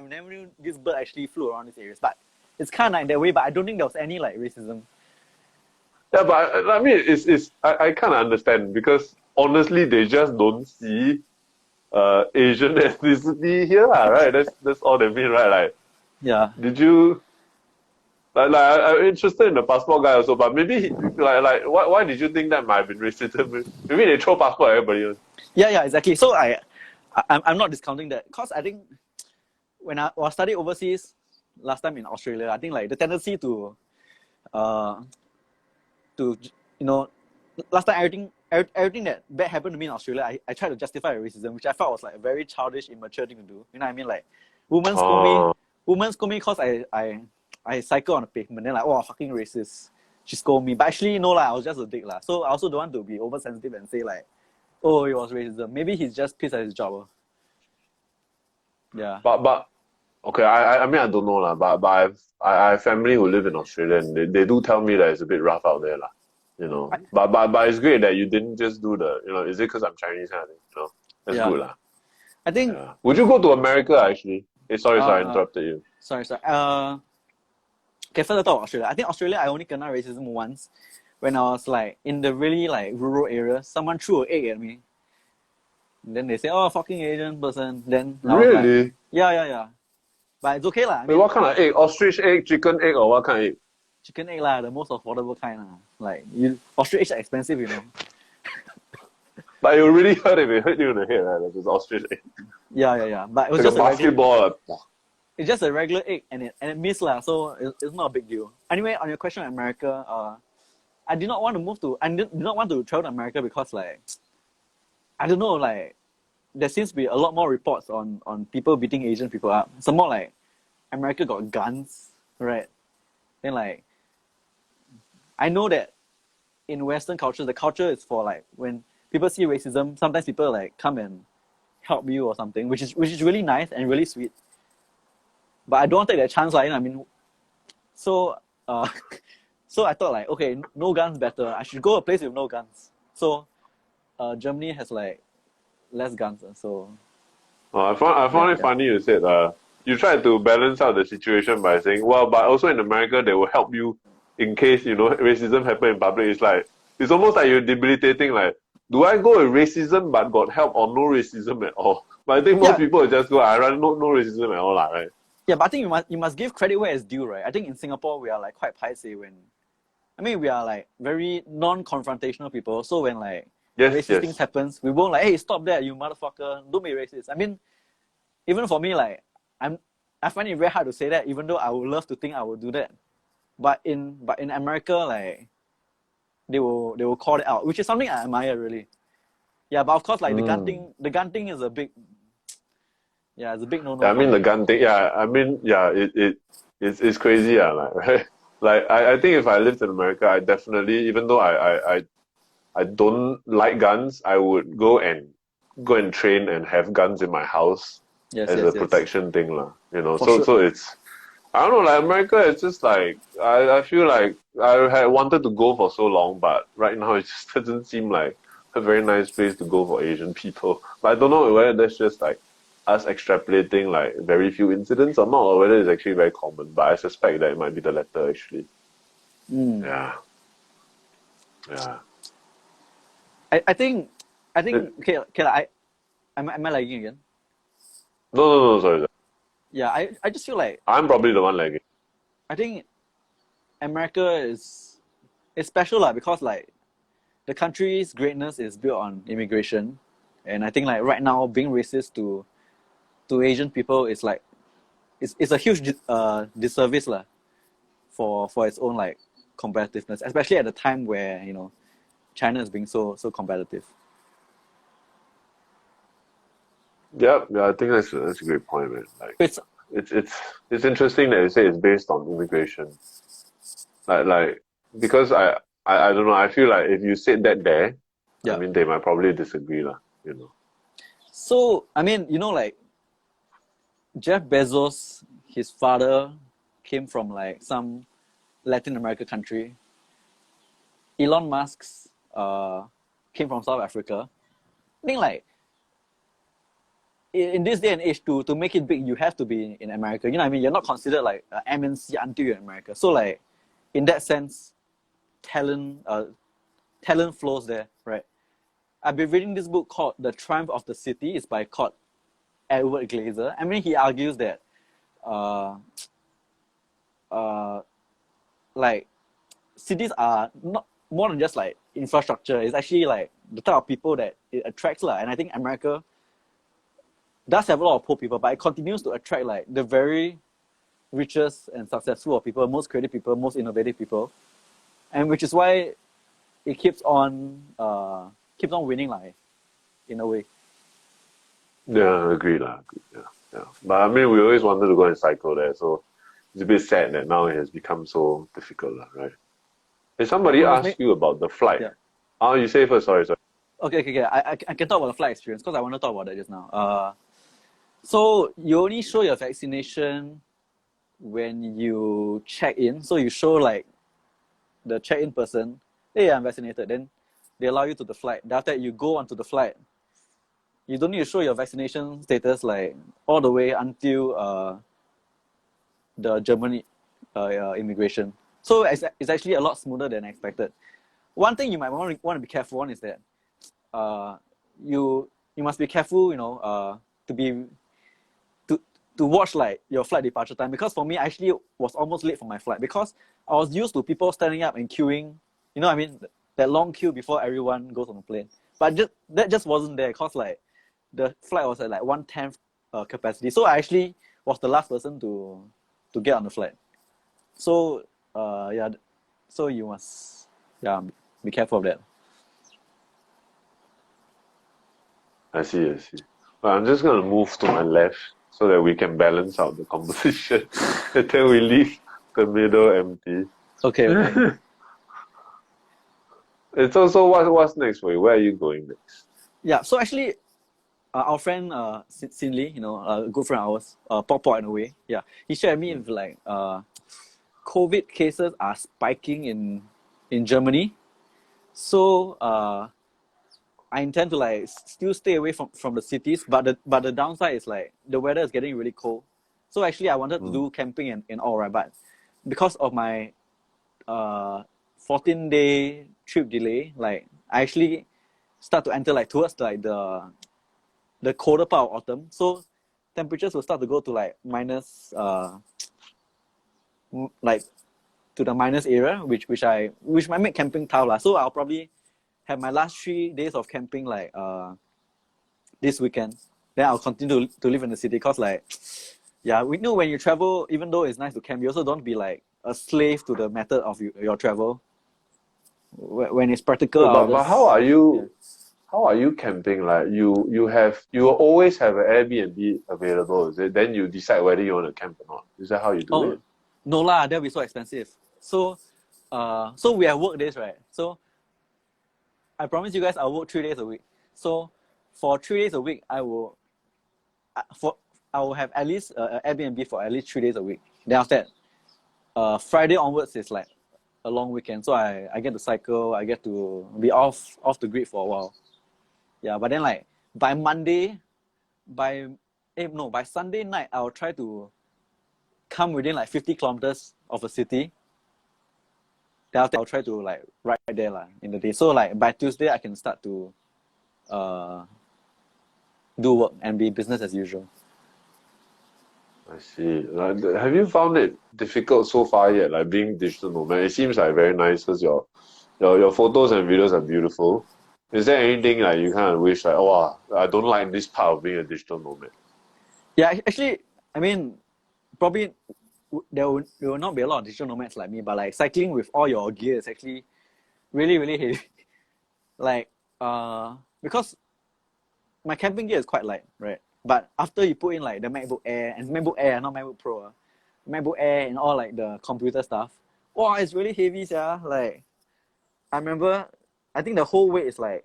never knew this bird actually flew around these areas. But it's kind of like that way. But I don't think there was any like racism. yeah, but I mean, I kind of understand because honestly, they just don't see Asian ethnicity here, lah, right? That's all they mean, right? Like, Yeah. did you I'm interested in the passport guy also, but maybe why did you think that might have been racism? Maybe they throw passport at everybody. Yeah, exactly. So I'm not discounting that because I think when I was studying overseas last time in Australia, I think like the tendency to you know, last time everything that bad happened to me in Australia, I tried to justify racism, which I felt was like a very childish, immature thing to do. You know what I mean? Like women scold me because I cycle on the pavement. Then like, oh, fucking racist. She scold me. But actually, no lah, I was just a dick lah. So I also don't want to be oversensitive and say like, oh, it was racism. Maybe he's just pissed at his job. Yeah. But okay, I mean I don't know lah, but I have family who live in Australia and they do tell me that it's a bit rough out there lah. You know. But it's great that you didn't just do is it because I'm Chinese kind of thing? You know? That's good lah. I think Would you go to America actually? Hey, sorry, I interrupted you. Sorry. Okay, first I talk about Australia. I think Australia I only kena racism once when I was like in the really like rural areas. Someone threw an egg at me. And then they say, oh, fucking Asian person. Then really? Like, yeah. But it's okay lah. Wait, what kind of egg? Ostrich egg, chicken egg, or what kind of egg? Chicken egg lah, the most affordable kind lah. Like ostrich eggs are expensive, you know. But it really hurt if it hit you in the head, right? Like this ostrich egg. Yeah. But it was like just a basketball. It's just a regular egg and it missed lah, so it's not a big deal. Anyway, on your question on America, I did not want to travel to America because like I don't know, like there seems to be a lot more reports on people beating Asian people up. Some more like America got guns, right? Then like I know that in Western culture, the culture is for like when people see racism, sometimes people like come and help you or something, which is really nice and really sweet. But I don't want to take that chance, like, you know what I mean? So so I thought like, okay, no guns better. I should go a place with no guns. So Germany has like less guns, so I found it funny you said you tried to balance out the situation by saying, well, but also in America they will help you in case, racism happen in public. It's like it's almost like you're debilitating like, do I go with racism but got help or no racism at all? But I think most people will just go, I rather no racism at all, right? Yeah, but I think you must give credit where it's due, right? I think in Singapore we are like quite paiseh when we are like very non-confrontational people. So when like racist things happens, we won't like, hey, stop that, you motherfucker, don't be racist. I mean, even for me, like I find it very hard to say that, even though I would love to think I would do that. But in America, like they will call it out, which is something I admire really. Yeah, but of course, like the gun thing is a big. Yeah, it's a big no-no. I mean the gun thing. Yeah, I mean it's crazy. Yeah, right. Like I think if I lived in America, I definitely, even though I don't like guns, I would go and train and have guns in my house as a protection thing lah. you know. For So sure. so it's I don't know, like America, it's just like I feel like I had wanted to go for so long, but right now it just doesn't seem like a very nice place to go for Asian people. But I don't know whether that's just like us extrapolating like very few incidents or not, or whether it's actually very common. But I suspect that it might be the latter actually. Mm. Yeah, yeah. I think It, okay am I lagging again? no, no, no, sorry. Yeah, I just feel like I'm probably the one lagging. I think America is special lah because like the country's greatness is built on immigration, and I think like right now being racist to Asian people is like it's a huge disservice lah for its own like competitiveness, especially at the time where China is being so competitive. Yeah, yeah, I think that's a great point, man. Like It's it's it's it's interesting that you say it's based on immigration. Like because I don't know, I feel like if you said that there, I yeah. mean they might probably disagree lah, you know. So I mean like Jeff Bezos, his father came from like some Latin America country. Elon Musk's came from South Africa. I think like in this day and age to make it big, you have to be in America. You know what I mean? You're not considered like an MNC until you're in America. So like in that sense, talent flows there, right? I've been reading this book called The Triumph of the City. It's by Edward Glazer. I mean, he argues that uh, like cities are not more than just like infrastructure. It's actually like the type of people that it attracts lah. And I think America does have a lot of poor people, but it continues to attract like the very richest and successful of people, most creative people, most innovative people, and which is why it keeps on winning like in a way. Yeah, I agree lah. Yeah, yeah. But I mean, we always wanted to go and cycle there, so it's a bit sad that now it has become so difficult lah, right? Did somebody ask you about the flight? Yeah. Oh, you say first. Sorry, sorry. Okay. I can talk about the flight experience because I want to talk about that just now. So you only show your vaccination when you check in. So you show like the check-in person, hey, I'm vaccinated. Then they allow you to the flight. Then after that, you go onto the flight. You don't need to show your vaccination status like all the way until the Germany immigration. So it's actually a lot smoother than expected. One thing you might want to be careful on is that you must be careful, to watch like your flight departure time, because for me I actually was almost late for my flight because I was used to people standing up and queuing, that long queue before everyone goes on the plane. But that just wasn't there because like the flight was at like 1/10 capacity. So I actually was the last person to get on the flight. So so you must be careful of that. I see. Well, I'm just gonna move to my left so that we can balance out the conversation until we leave the middle empty. Okay. It's also what's next for you? Where are you going next? Yeah, so actually our friend Sin Lee, a good friend of ours, Pop in a way, he shared me with like COVID cases are spiking in Germany. So I intend to like still stay away from the cities, but the downside is like the weather is getting really cold. So actually I wanted to do camping and all, right, but because of my 14-day trip delay, like I actually start to enter like towards like the colder part of autumn. So temperatures will start to go to like minus like to the minus area, which might make camping tough lah. So I'll probably have my last 3 days of camping like this weekend. Then I'll continue to live in the city because like we know when you travel, even though it's nice to camp, you also don't be like a slave to the method of your travel. When it's practical, but how are you? How are you camping? Like you always have an Airbnb available, is it? Then you decide whether you want to camp or not. Is that how you do it? No lah, that'll be so expensive. So so we have work days, right? So I promise you guys I'll work 3 days a week. So for 3 days a week, I will I will have at least Airbnb for at least 3 days a week. Then after that, Friday onwards is like a long weekend. So I get to cycle, I get to be off the grid for a while. Yeah, but then like by Monday, by Sunday night, I'll try to come within like 50 kilometers of a city. Then after I'll try to like ride there in the day. So like by Tuesday I can start to do work and be business as usual. I see. Like, have you found it difficult so far yet? Like being digital nomad, it seems like very nice because your photos and videos are beautiful. Is there anything like you kind of wish like, oh, wow, I don't like this part of being a digital nomad? Yeah, actually, I mean, probably there will not be a lot of digital nomads like me, but like cycling with all your gear is actually really, really heavy. Like, because my camping gear is quite light, right? But after you put in like the MacBook Air, and MacBook Air, not MacBook Pro, MacBook Air and all like the computer stuff, wow, it's really heavy, yeah. Like, I remember, I think the whole weight is like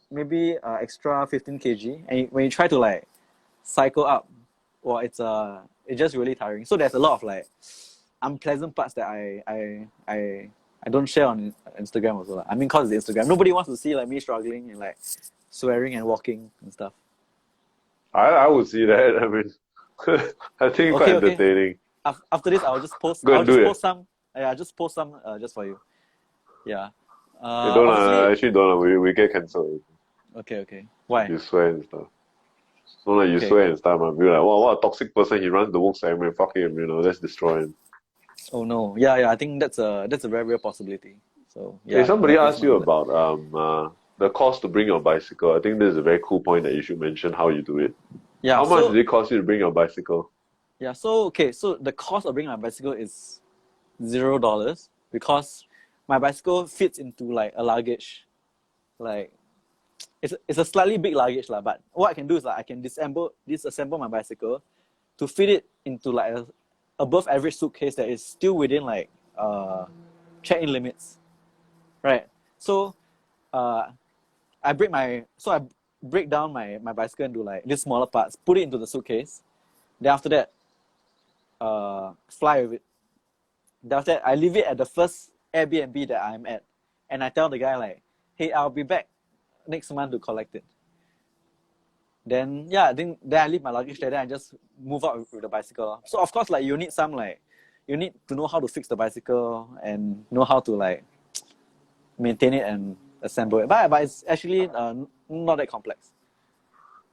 maybe extra 15 kg, and when you try to like cycle up, well, it's just really tiring. So there's a lot of like unpleasant parts that I don't share on Instagram also. I mean, cause it's Instagram, nobody wants to see like me struggling and like swearing and walking and stuff. I would see that. I mean, I think quite Okay. entertaining. After this, I'll just post. Go and do it. Post some. Yeah, just post some just for you. Yeah. You don't Obviously. actually don't. We get cancelled. Okay. Why? You swear and stuff. So like you Okay. swear and stuff. I'll be like, wow, what a toxic person. He runs the work segment. Fuck him. Let's destroy him. Oh no. Yeah. I think that's a very real possibility. So yeah. Hey, somebody that is asked you noted. about the cost to bring your bicycle. I think this is a very cool point that you should mention how you do it. Yeah. How much did it cost you to bring your bicycle? Yeah. So the cost of bringing my bicycle is $0 because my bicycle fits into like a luggage, like it's a slightly big luggage lah. But what I can do is like I can disassemble my bicycle to fit it into like a above average suitcase that is still within like check-in limits, right? So I break down my bicycle into like these smaller parts, put it into the suitcase. Then after that, fly with it. Then after that, I leave it at the first Airbnb that I'm at, and I tell the guy like, "Hey, I'll be back next month to collect it." Then then I leave my luggage there. Then I just move out with the bicycle. So of course, like you need to know how to fix the bicycle and know how to like maintain it and assemble it. But it's actually not that complex.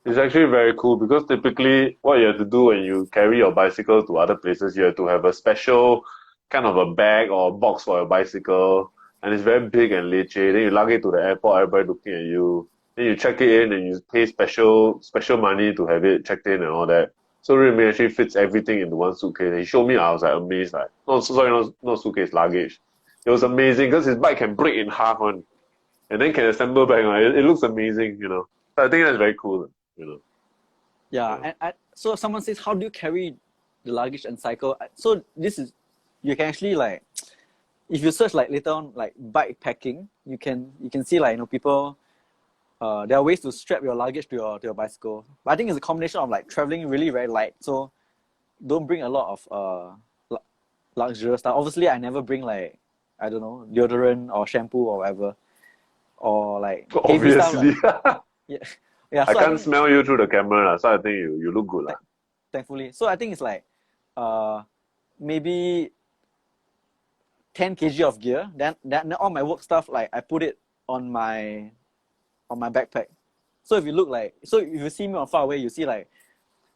It's actually very cool because typically what you have to do when you carry your bicycle to other places, you have to have a special kind of a bag or a box for your bicycle, and it's very big and leceh. Then you lug it to the airport, everybody looking at you. Then you check it in and you pay special money to have it checked in and all that. So Ruiming actually fits everything into one suitcase. He showed me, I was like amazed, like not suitcase, luggage. It was amazing because his bike can break in half one, and then can assemble back. It looks amazing. So I think that's very cool. Yeah. And so someone says, how do you carry the luggage and cycle? So you can actually like, if you search like later on like bike packing, you can see like people. There are ways to strap your luggage to your bicycle. But I think it's a combination of like traveling really very light. So don't bring a lot of luxurious stuff. Obviously, I never bring like, I don't know, deodorant or shampoo or whatever, or like heavy stuff. Obviously. Yeah. I can't smell you through the camera, so I think you look good. Thankfully. So I think it's like maybe 10 kg of gear. Then all my work stuff, like I put it on my backpack. So if you see me on far away, you see like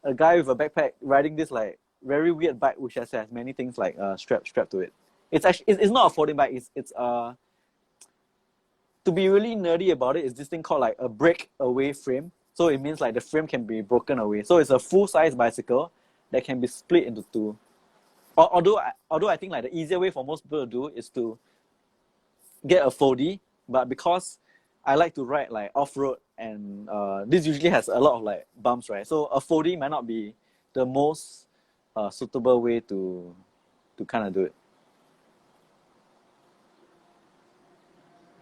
a guy with a backpack riding this like very weird bike which has many things like strapped to it. It's not a folding bike. It's to be really nerdy about it, is this thing called like a breakaway frame. So it means like the frame can be broken away. So it's a full-size bicycle that can be split into two. Although I think like the easier way for most people to do is to get a foldie, but because I like to ride like off-road and this usually has a lot of like bumps, right? So a foldie might not be the most suitable way to kind of do it.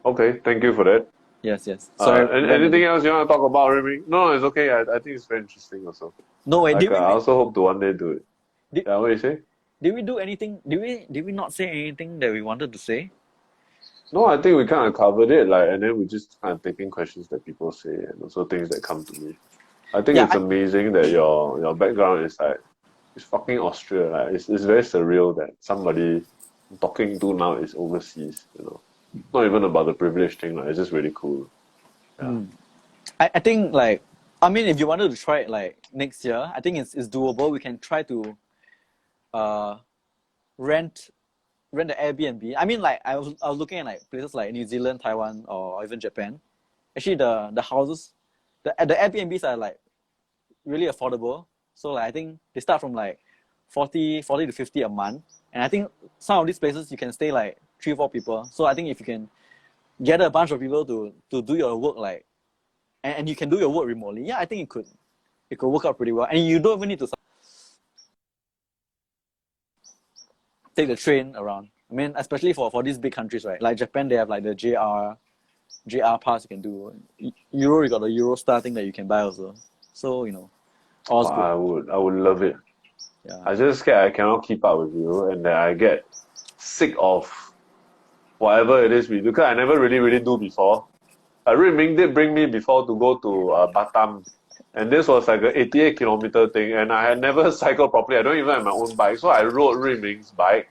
Okay, thank you for that. Yes. Sorry. Anything else you want to talk about, Ruiming? No, it's okay. I think it's very interesting also. No way. Like, I also hope to one day do it. Did, Yeah, what you say? did we do anything? Did we not say anything that we wanted to say? No, I think we kind of covered it, like, and then we just kind of taking questions that people say and also things that come to me. I think Yeah, it's amazing that your background is like it's fucking Austria. Like, it's very surreal that somebody I'm talking to now is overseas. Not even about the privilege thing. Like, it's just really cool. Yeah. I think like I mean if you wanted to try it like next year, I think it's doable. We can try to uh rent the Airbnb. I mean like I was looking at like places like New Zealand, Taiwan, or even Japan. Actually the houses, the Airbnbs are like really affordable. So like I think they start from like 40 to 50 a month. And I think some of these places you can stay like 3-4 people. So I think if you can get a bunch of people to do your work like and you can do your work remotely, yeah, I think it could work out pretty well. And you don't even need to take the train around. I mean, especially for these big countries, right? Like Japan, they have like the JR pass you can do. Euro, you got the Eurostar thing that you can buy also. So, all's good. I would love it. Yeah. I just scared I cannot keep up with you and that I get sick of whatever it is we do. Because I never really do before. Ruiming did bring me before to go to Batam. And this was like an 88-kilometer thing. And I had never cycled properly. I don't even have my own bike. So I rode Ruiming's bike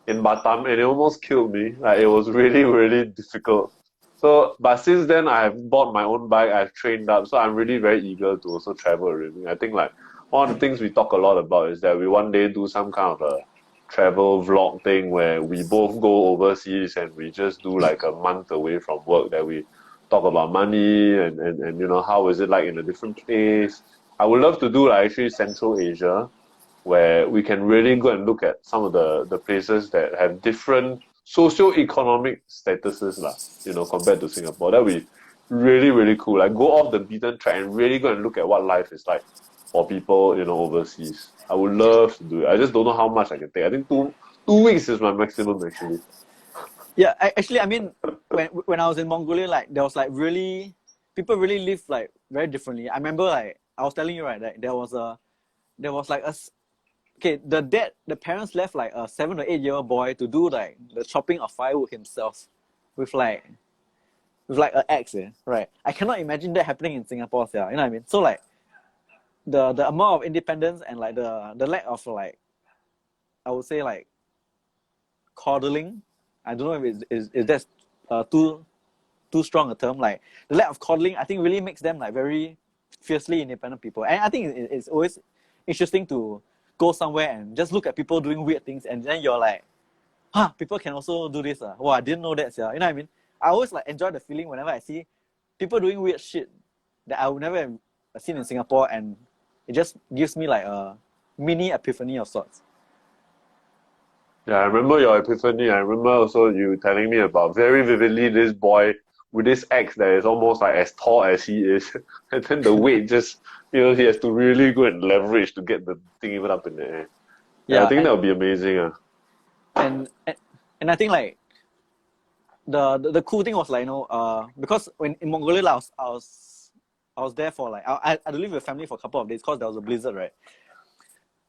in Batam and it almost killed me. Like, it was really difficult. So, but since then, I have bought my own bike. I've trained up. So I'm really very eager to also travel Ruiming. I think like one of the things we talk a lot about is that we one day do some kind of a travel vlog thing where we both go overseas and we just do like a month away from work that we talk about money and how is it like in a different place. I would love to do like actually Central Asia where we can really go and look at some of the places that have different socio-economic statuses compared to Singapore. That would be really cool. Like go off the beaten track and really go and look at what life is like for people, overseas. I would love to do it. I just don't know how much I can take. I think two weeks is my maximum actually. Yeah, actually, I mean, when I was in Mongolia, like there was like people really live like very differently. I remember like I was telling you right that there was like the parents left like a 7 or 8 year old boy to do like the chopping of firewood himself with like an axe, right? I cannot imagine that happening in Singapore, yeah. You know what I mean? So like the amount of independence and like the lack of like I would say like coddling. I don't know if that's too strong a term. Like the lack of coddling, I think really makes them like very fiercely independent people. And I think it's always interesting to go somewhere and just look at people doing weird things, and then you're like, people can also do this. Wow, I didn't know that. Yeah, you know what I mean? I always like enjoy the feeling whenever I see people doing weird shit that I would never have seen in Singapore, and it just gives me like a mini epiphany of sorts. Yeah, I remember your epiphany. I remember also you telling me about very vividly this boy with this axe that is almost like as tall as he is. And then the weight just, he has to really go and leverage to get the thing even up in the air. Yeah, I think that would be amazing. And I think like the cool thing was like, because when in Mongolia, like, I was there for like, I lived with a family for a couple of days because there was a blizzard, right?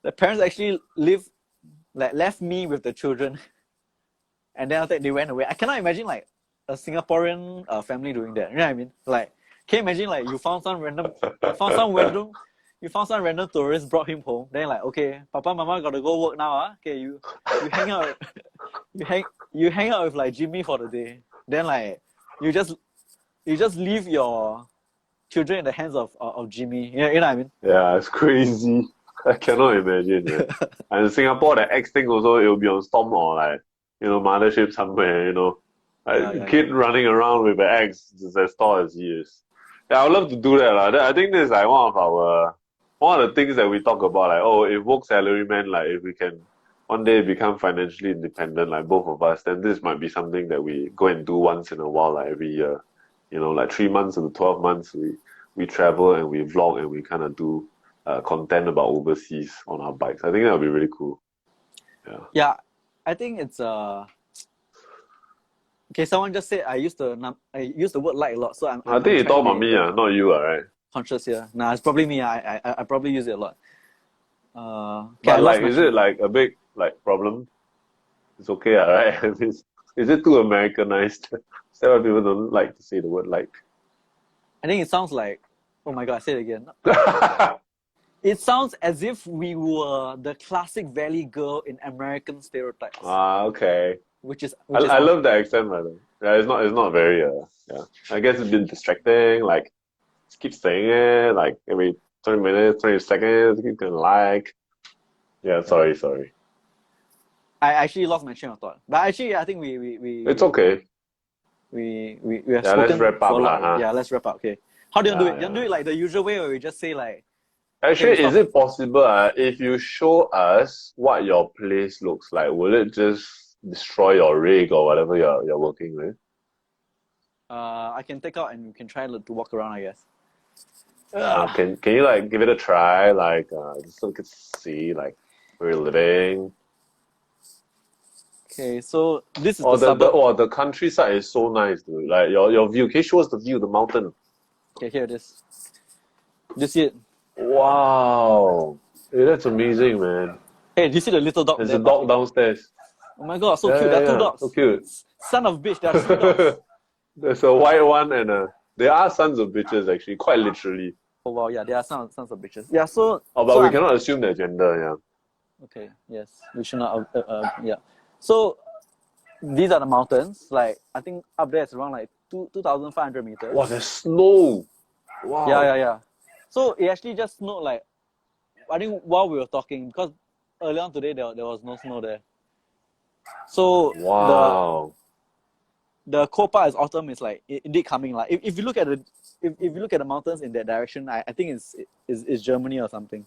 The parents actually left me with the children, and then after that they went away. I cannot imagine like a Singaporean family doing that. You know what I mean? Like, can you imagine like you found some random tourist, brought him home. Then like, okay, Papa, Mama gotta go work now. Okay, you hang out, you hang out with like Jimmy for the day. Then like you just leave your children in the hands of Jimmy. You know what I mean? Yeah, it's crazy. I cannot imagine. Yeah. And in Singapore, the X thing also, it'll be on Storm or like, mothership somewhere, Like kid running around with an axe just as tall as he is. Yeah, I would love to do that. I think this is like one of the things that we talk about, like, if woke salaryman, like if we can one day become financially independent, like both of us, then this might be something that we go and do once in a while, like every year. Like 3 months to 12 months, we travel and we vlog and we kind of do content about overseas on our bikes. I think that would be really cool. Yeah, I think it's okay. Someone just said I use the word like a lot, so I think you talk about me, not you, right? Conscious here. Nah, it's probably me. I probably use it a lot. Okay, I But lost like, my is train. it like a big like problem? It's okay, right? Is it too Americanized? Is that why people don't like to say the word like? I think it sounds like, oh my god, I said it again. It sounds as if we were the classic valley girl in American stereotypes, Okay. which is I our, love the accent, by the way. Yeah, it's not very yeah. I guess it's been distracting. Like, just keep saying it like every 20 minutes, 20 seconds. Keep going like. Yeah, yeah. sorry. I actually lost my train of thought. But actually, I think It's okay. we have Yeah, let's spoken wrap for up a lot lah, already. huh? Yeah, let's wrap up. Okay. How do you want to do it? You want to do Yeah. it like the usual way, or we just say like, okay, we Actually, is stop. it possible if you show us what your place looks like, will it just destroy your rig or whatever you're working with? I can take out and you can try to walk around, I guess. Ugh. Can you like give it a try? Like just so we could see like where you're living. Okay, so this is Oh the suburb. the countryside is so nice, dude. Like your view. Can you show us the view, the mountain? Okay, here it is. Do you see it? Wow. Hey, that's amazing, man. Hey, do you see the little dog There's there a dog barking? downstairs. Oh my god, so Yeah, cute. There are two yeah. So dogs. cute. Son of bitch, there are three dogs. There's a white one and they are sons of bitches actually, quite literally. Oh wow, yeah, they are sons of bitches. Yeah, Oh, but we cannot assume their gender, yeah. okay, yes, we should not. Yeah. So these are the mountains. Like I think up there it's around like 2,500 meters. Wow, there's snow. Wow. Yeah. So it actually just snowed like I think while we were talking because earlier on today there was no snow there. So Wow. the cold part is autumn is like indeed coming. Like if you look at if you look at the mountains in that direction, I think it's Germany or something.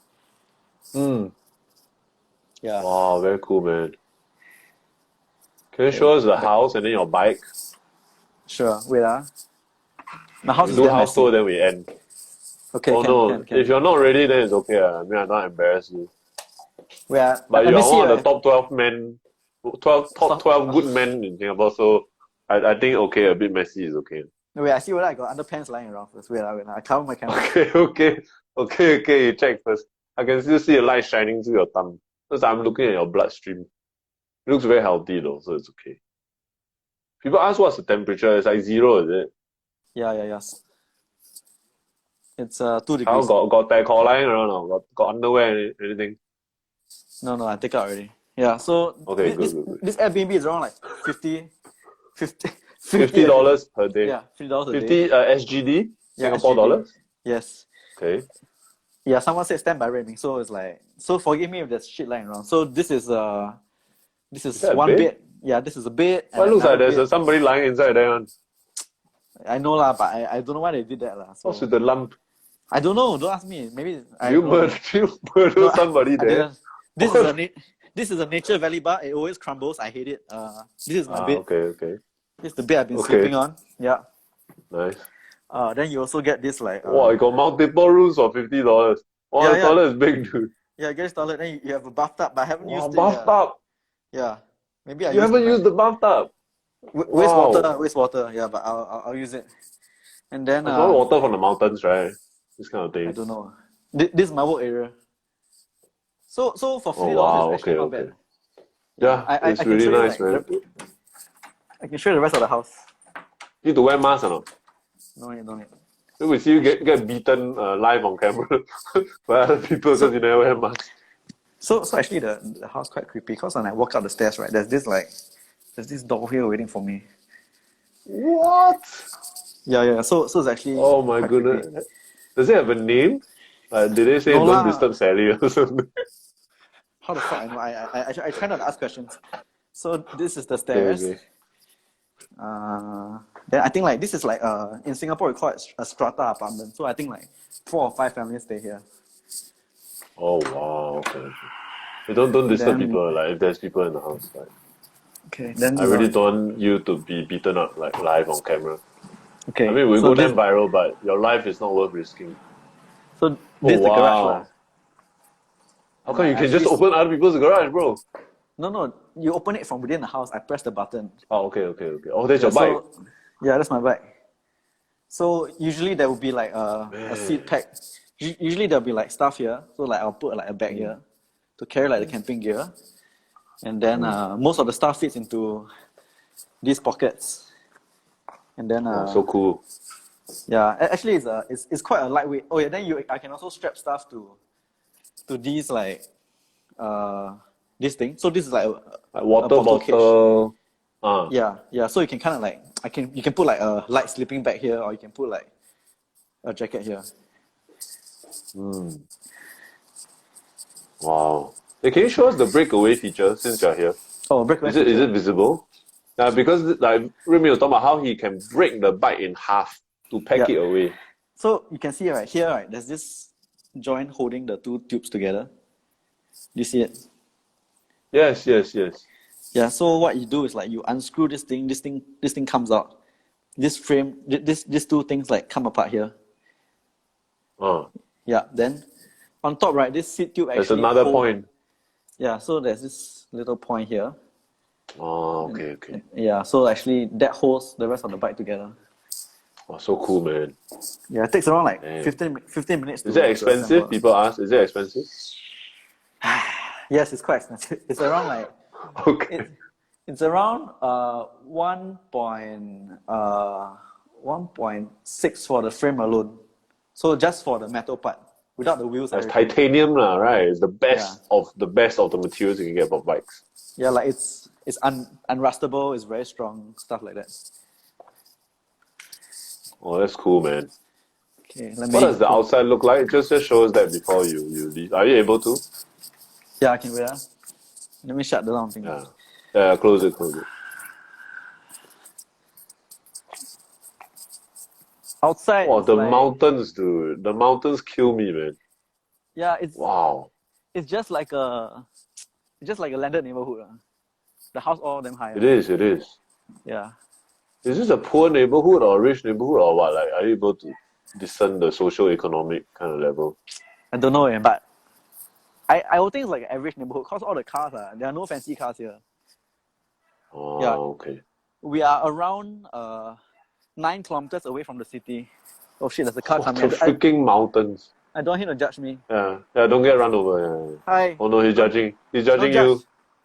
Hmm. Yeah. Wow, very cool, man. Can you show us the house and then your bike? Sure. Wait my house We is do damn house messy. tour, then we end. Okay, Oh no, can. if you're not ready, then it's okay. I mean, I'm not embarrassed you. But Let you're me see. one of the top 12 men, top 12 good men in Singapore, so I think okay, a bit messy is okay. Wait, I see whether I got underpants lying around first. Wait, I cover my camera. Okay, you check first. I can still see a light shining through your thumb. Because I'm looking at your bloodstream. It looks very healthy though, so it's okay. People ask what's the temperature, it's like 0, is it? Yeah. It's 2 How degrees. got that call lying around or got underwear anything? No, I take out already. Yeah, so Okay, this good. this Airbnb is around like 50 $50 per day. Yeah, $50 a 50 day. SGD? Yeah, Singapore SGD. dollars? Yes. Okay. Yeah, someone said stand by Ruiming, so it's like so forgive me if there's shit lying around. So this is that a one bed? bed. Yeah, this is a bed and Well, it looks like another there's bed. somebody lying inside there. I know lah, but I don't know why they did that lah. So What's with the lump? I don't know. Don't ask me. Maybe I You don't know. murder No, somebody I there? didn't. This is a nature valley bar. It always crumbles. I hate it. This is my bed. Okay. This is the bed I've been Okay. sleeping on. Yeah. Nice. Then you also get this like. Wow, you got multiple rooms for $50. Wow, Yeah, the yeah. toilet is big, dude. Yeah, get this toilet. Then you have a bathtub, but I haven't Wow, used it. bathtub. Yeah. Maybe I You haven't it, used the bathtub. wastewater. Yeah, but I'll use it. And then There's no water from the mountains, right? This kind of thing. I don't know. This is my work area. So for $50, wow, it's actually okay, not okay. bad. Yeah, I it's can really show you, nice, man. I can show you the rest of the house. Need to wear mask or not? No need. Then we see you get beaten live on camera by other people because you never wear mask. So actually the house quite creepy because when I walk up the stairs, right, there's this dog here waiting for me. What? Yeah. So it's actually Oh my quite goodness. creepy. Does it have a name? Did they say No don't lah. disturb Sally or something? How the fuck I know? I try not to ask questions. So this is the stairs. Okay. Then I think like this is like in Singapore we call it a strata apartment. So I think like 4 or 5 families stay here. Oh wow. Okay. You don't disturb Then- people like if there's people in the house. Like, Okay. Then I really don't want you to be beaten up like live on camera. Okay. I mean we so go this, damn viral, but your life is not worth risking. So this is the garage wow. lah. How come you I can just actually- open other people's garage, bro? No. You open it from within the house. I press the button. Oh, okay. Oh, there's your bike. So, yeah, that's my bike. So usually there will be like a seat pack. Usually there'll be like stuff here. So like I'll put like a bag here. to carry like the camping gear. And then most of the stuff fits into these pockets. And then so cool. yeah, actually it's quite a lightweight. Oh yeah, then I can also strap stuff to these like this thing. So this is like Like water a bottle. Yeah. So you can kind of like you can put like a light sleeping bag here, or you can put like a jacket here. Wow. Hey, can you show us the breakaway feature since you're here? Oh, breakaway Is it visible? Because like Ruiming was talking about how he can break the bike in half to pack it away. So you can see right here, right? There's this joint holding the two tubes together. Do you see it? Yes. Yeah. So what you do is like you unscrew this thing. This thing comes out. This frame, these two things like come apart here. Yeah. Then on top, right, this seat tube actually. There's another point. Yeah. So there's this little point here. Oh, okay. Yeah. So actually that holds the rest of the bike together. Oh, so cool, man. Yeah, it takes around like 15 minutes. Is it expensive? People ask, is it expensive? Yes, it's quite expensive. It's around like it's around 1.6 for the frame alone. So just for the metal part, without the wheels. It's titanium, right? It's the best of the materials you can get for bikes. Yeah, like it's unrustable. It's very strong, stuff like that. Oh, that's cool, man. Okay, what does the outside look like? Just show us that before you leave. Are you able to? Yeah, I can wait. Let me shut the down thing. Yeah, close it. Outside. Oh, the mountains, dude. The mountains kill me, man. Yeah, it's wow. It's just like a landed neighborhood. The house all them high. It is. Yeah. Is this a poor neighborhood or a rich neighborhood or what? Like, are you able to discern the social-economic kind of level? I don't know, but I would think it's like an average neighborhood because all the cars there are no fancy cars here. Oh, yeah. Okay. We are around 9 kilometers away from the city. Oh shit, there's a car coming. The freaking mountains. I don't want him to judge me. Yeah, don't get run over. Yeah. Hi. Oh no, he's judging. He's judging you.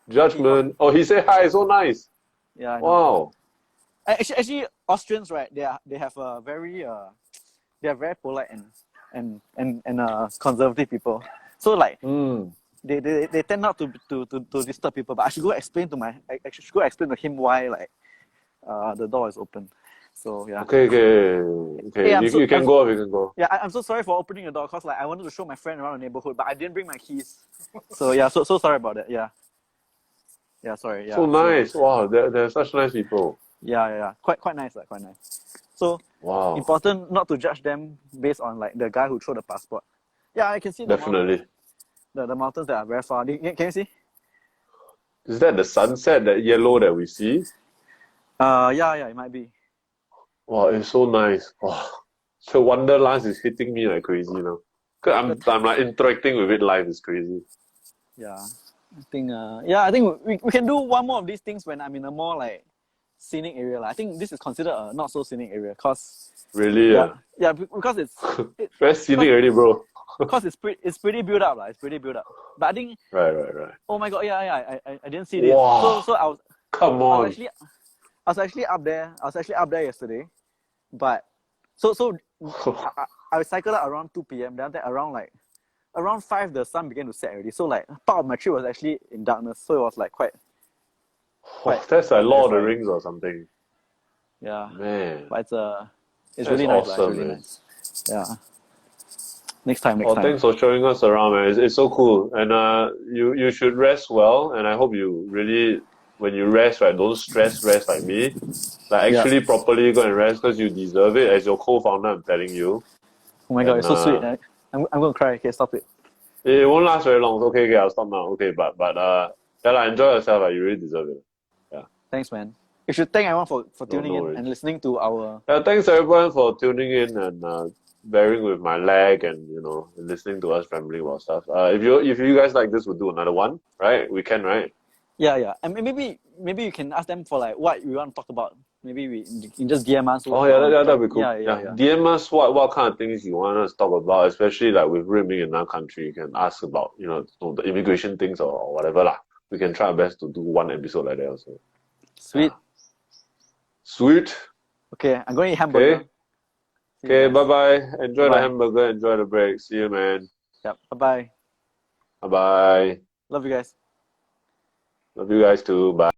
Judgment. Oh, he said hi. So nice. Yeah. Wow. Actually, Austrians, right? They have a very they are very polite and conservative people. So like they tend not to disturb people. But I should go explain to him why like the door is open. So yeah. Okay. Yeah, you can go. Yeah, I'm so sorry for opening the door because like I wanted to show my friend around the neighborhood, but I didn't bring my keys. So yeah, so sorry about that. Yeah. Yeah, sorry. Yeah. So nice. Wow, they're such nice people. Yeah. Quite nice, quite nice. So important not to judge them based on like the guy who threw the passport. Yeah, I can see definitely the mountains that are very far. Can you see? Is that the sunset, that yellow that we see? Yeah, it might be. Wow, it's so nice. Wow. So Wanderlust is hitting me like crazy now. Cause I'm like interacting with it live. Is crazy. Yeah, I think we can do one more of these things when I'm in a more like scenic area. I think this is considered a not so scenic area because really yeah because it's very scenic already, bro. Because it's pretty built up. It's pretty built up. But I think right. Oh my god, yeah. I didn't see this. Wow. So I was come on. I was actually up there. Yesterday, but so I cycled out around 2 p.m. Then around 5 the sun began to set already. So like part of my trip was actually in darkness. So it was like quite that's like Lord of the Rings or something. Yeah. Man. But it's really nice. Awesome, it's really man. nice. Yeah. Next time. Thanks for showing us around, man. It's so cool. And you should rest well. And I hope you really, when you rest, right, don't rest like me. Like actually properly go and rest because you deserve it. As your co-founder, I'm telling you. Oh my god, it's so sweet. I'm going to cry. Okay, stop it. It won't last very long. Okay, I'll stop now. Okay, but enjoy yourself. You really deserve it. Yeah. Thanks, man. You should thank everyone for tuning in and listening to our... thanks everyone for tuning in and bearing with my lag and listening to us rambling about stuff. If you guys like this, we'll do another one, right? We can, right? Yeah. And maybe you can ask them for like what we want to talk about maybe you can just DM us. Oh yeah, that'd be cool. Yeah. DM us what kind of things you want us to talk about, especially like with Ruiming in our country. You can ask about the immigration things or whatever lah. We can try our best to do one episode like that also. Sweet. Yeah. Sweet. Okay, I'm going to eat hamburger. Okay, bye bye. Enjoy the Bye-bye. hamburger, enjoy the break. See you, man. Yep. Bye-bye. Bye bye. Love you guys. Love you guys too. Bye.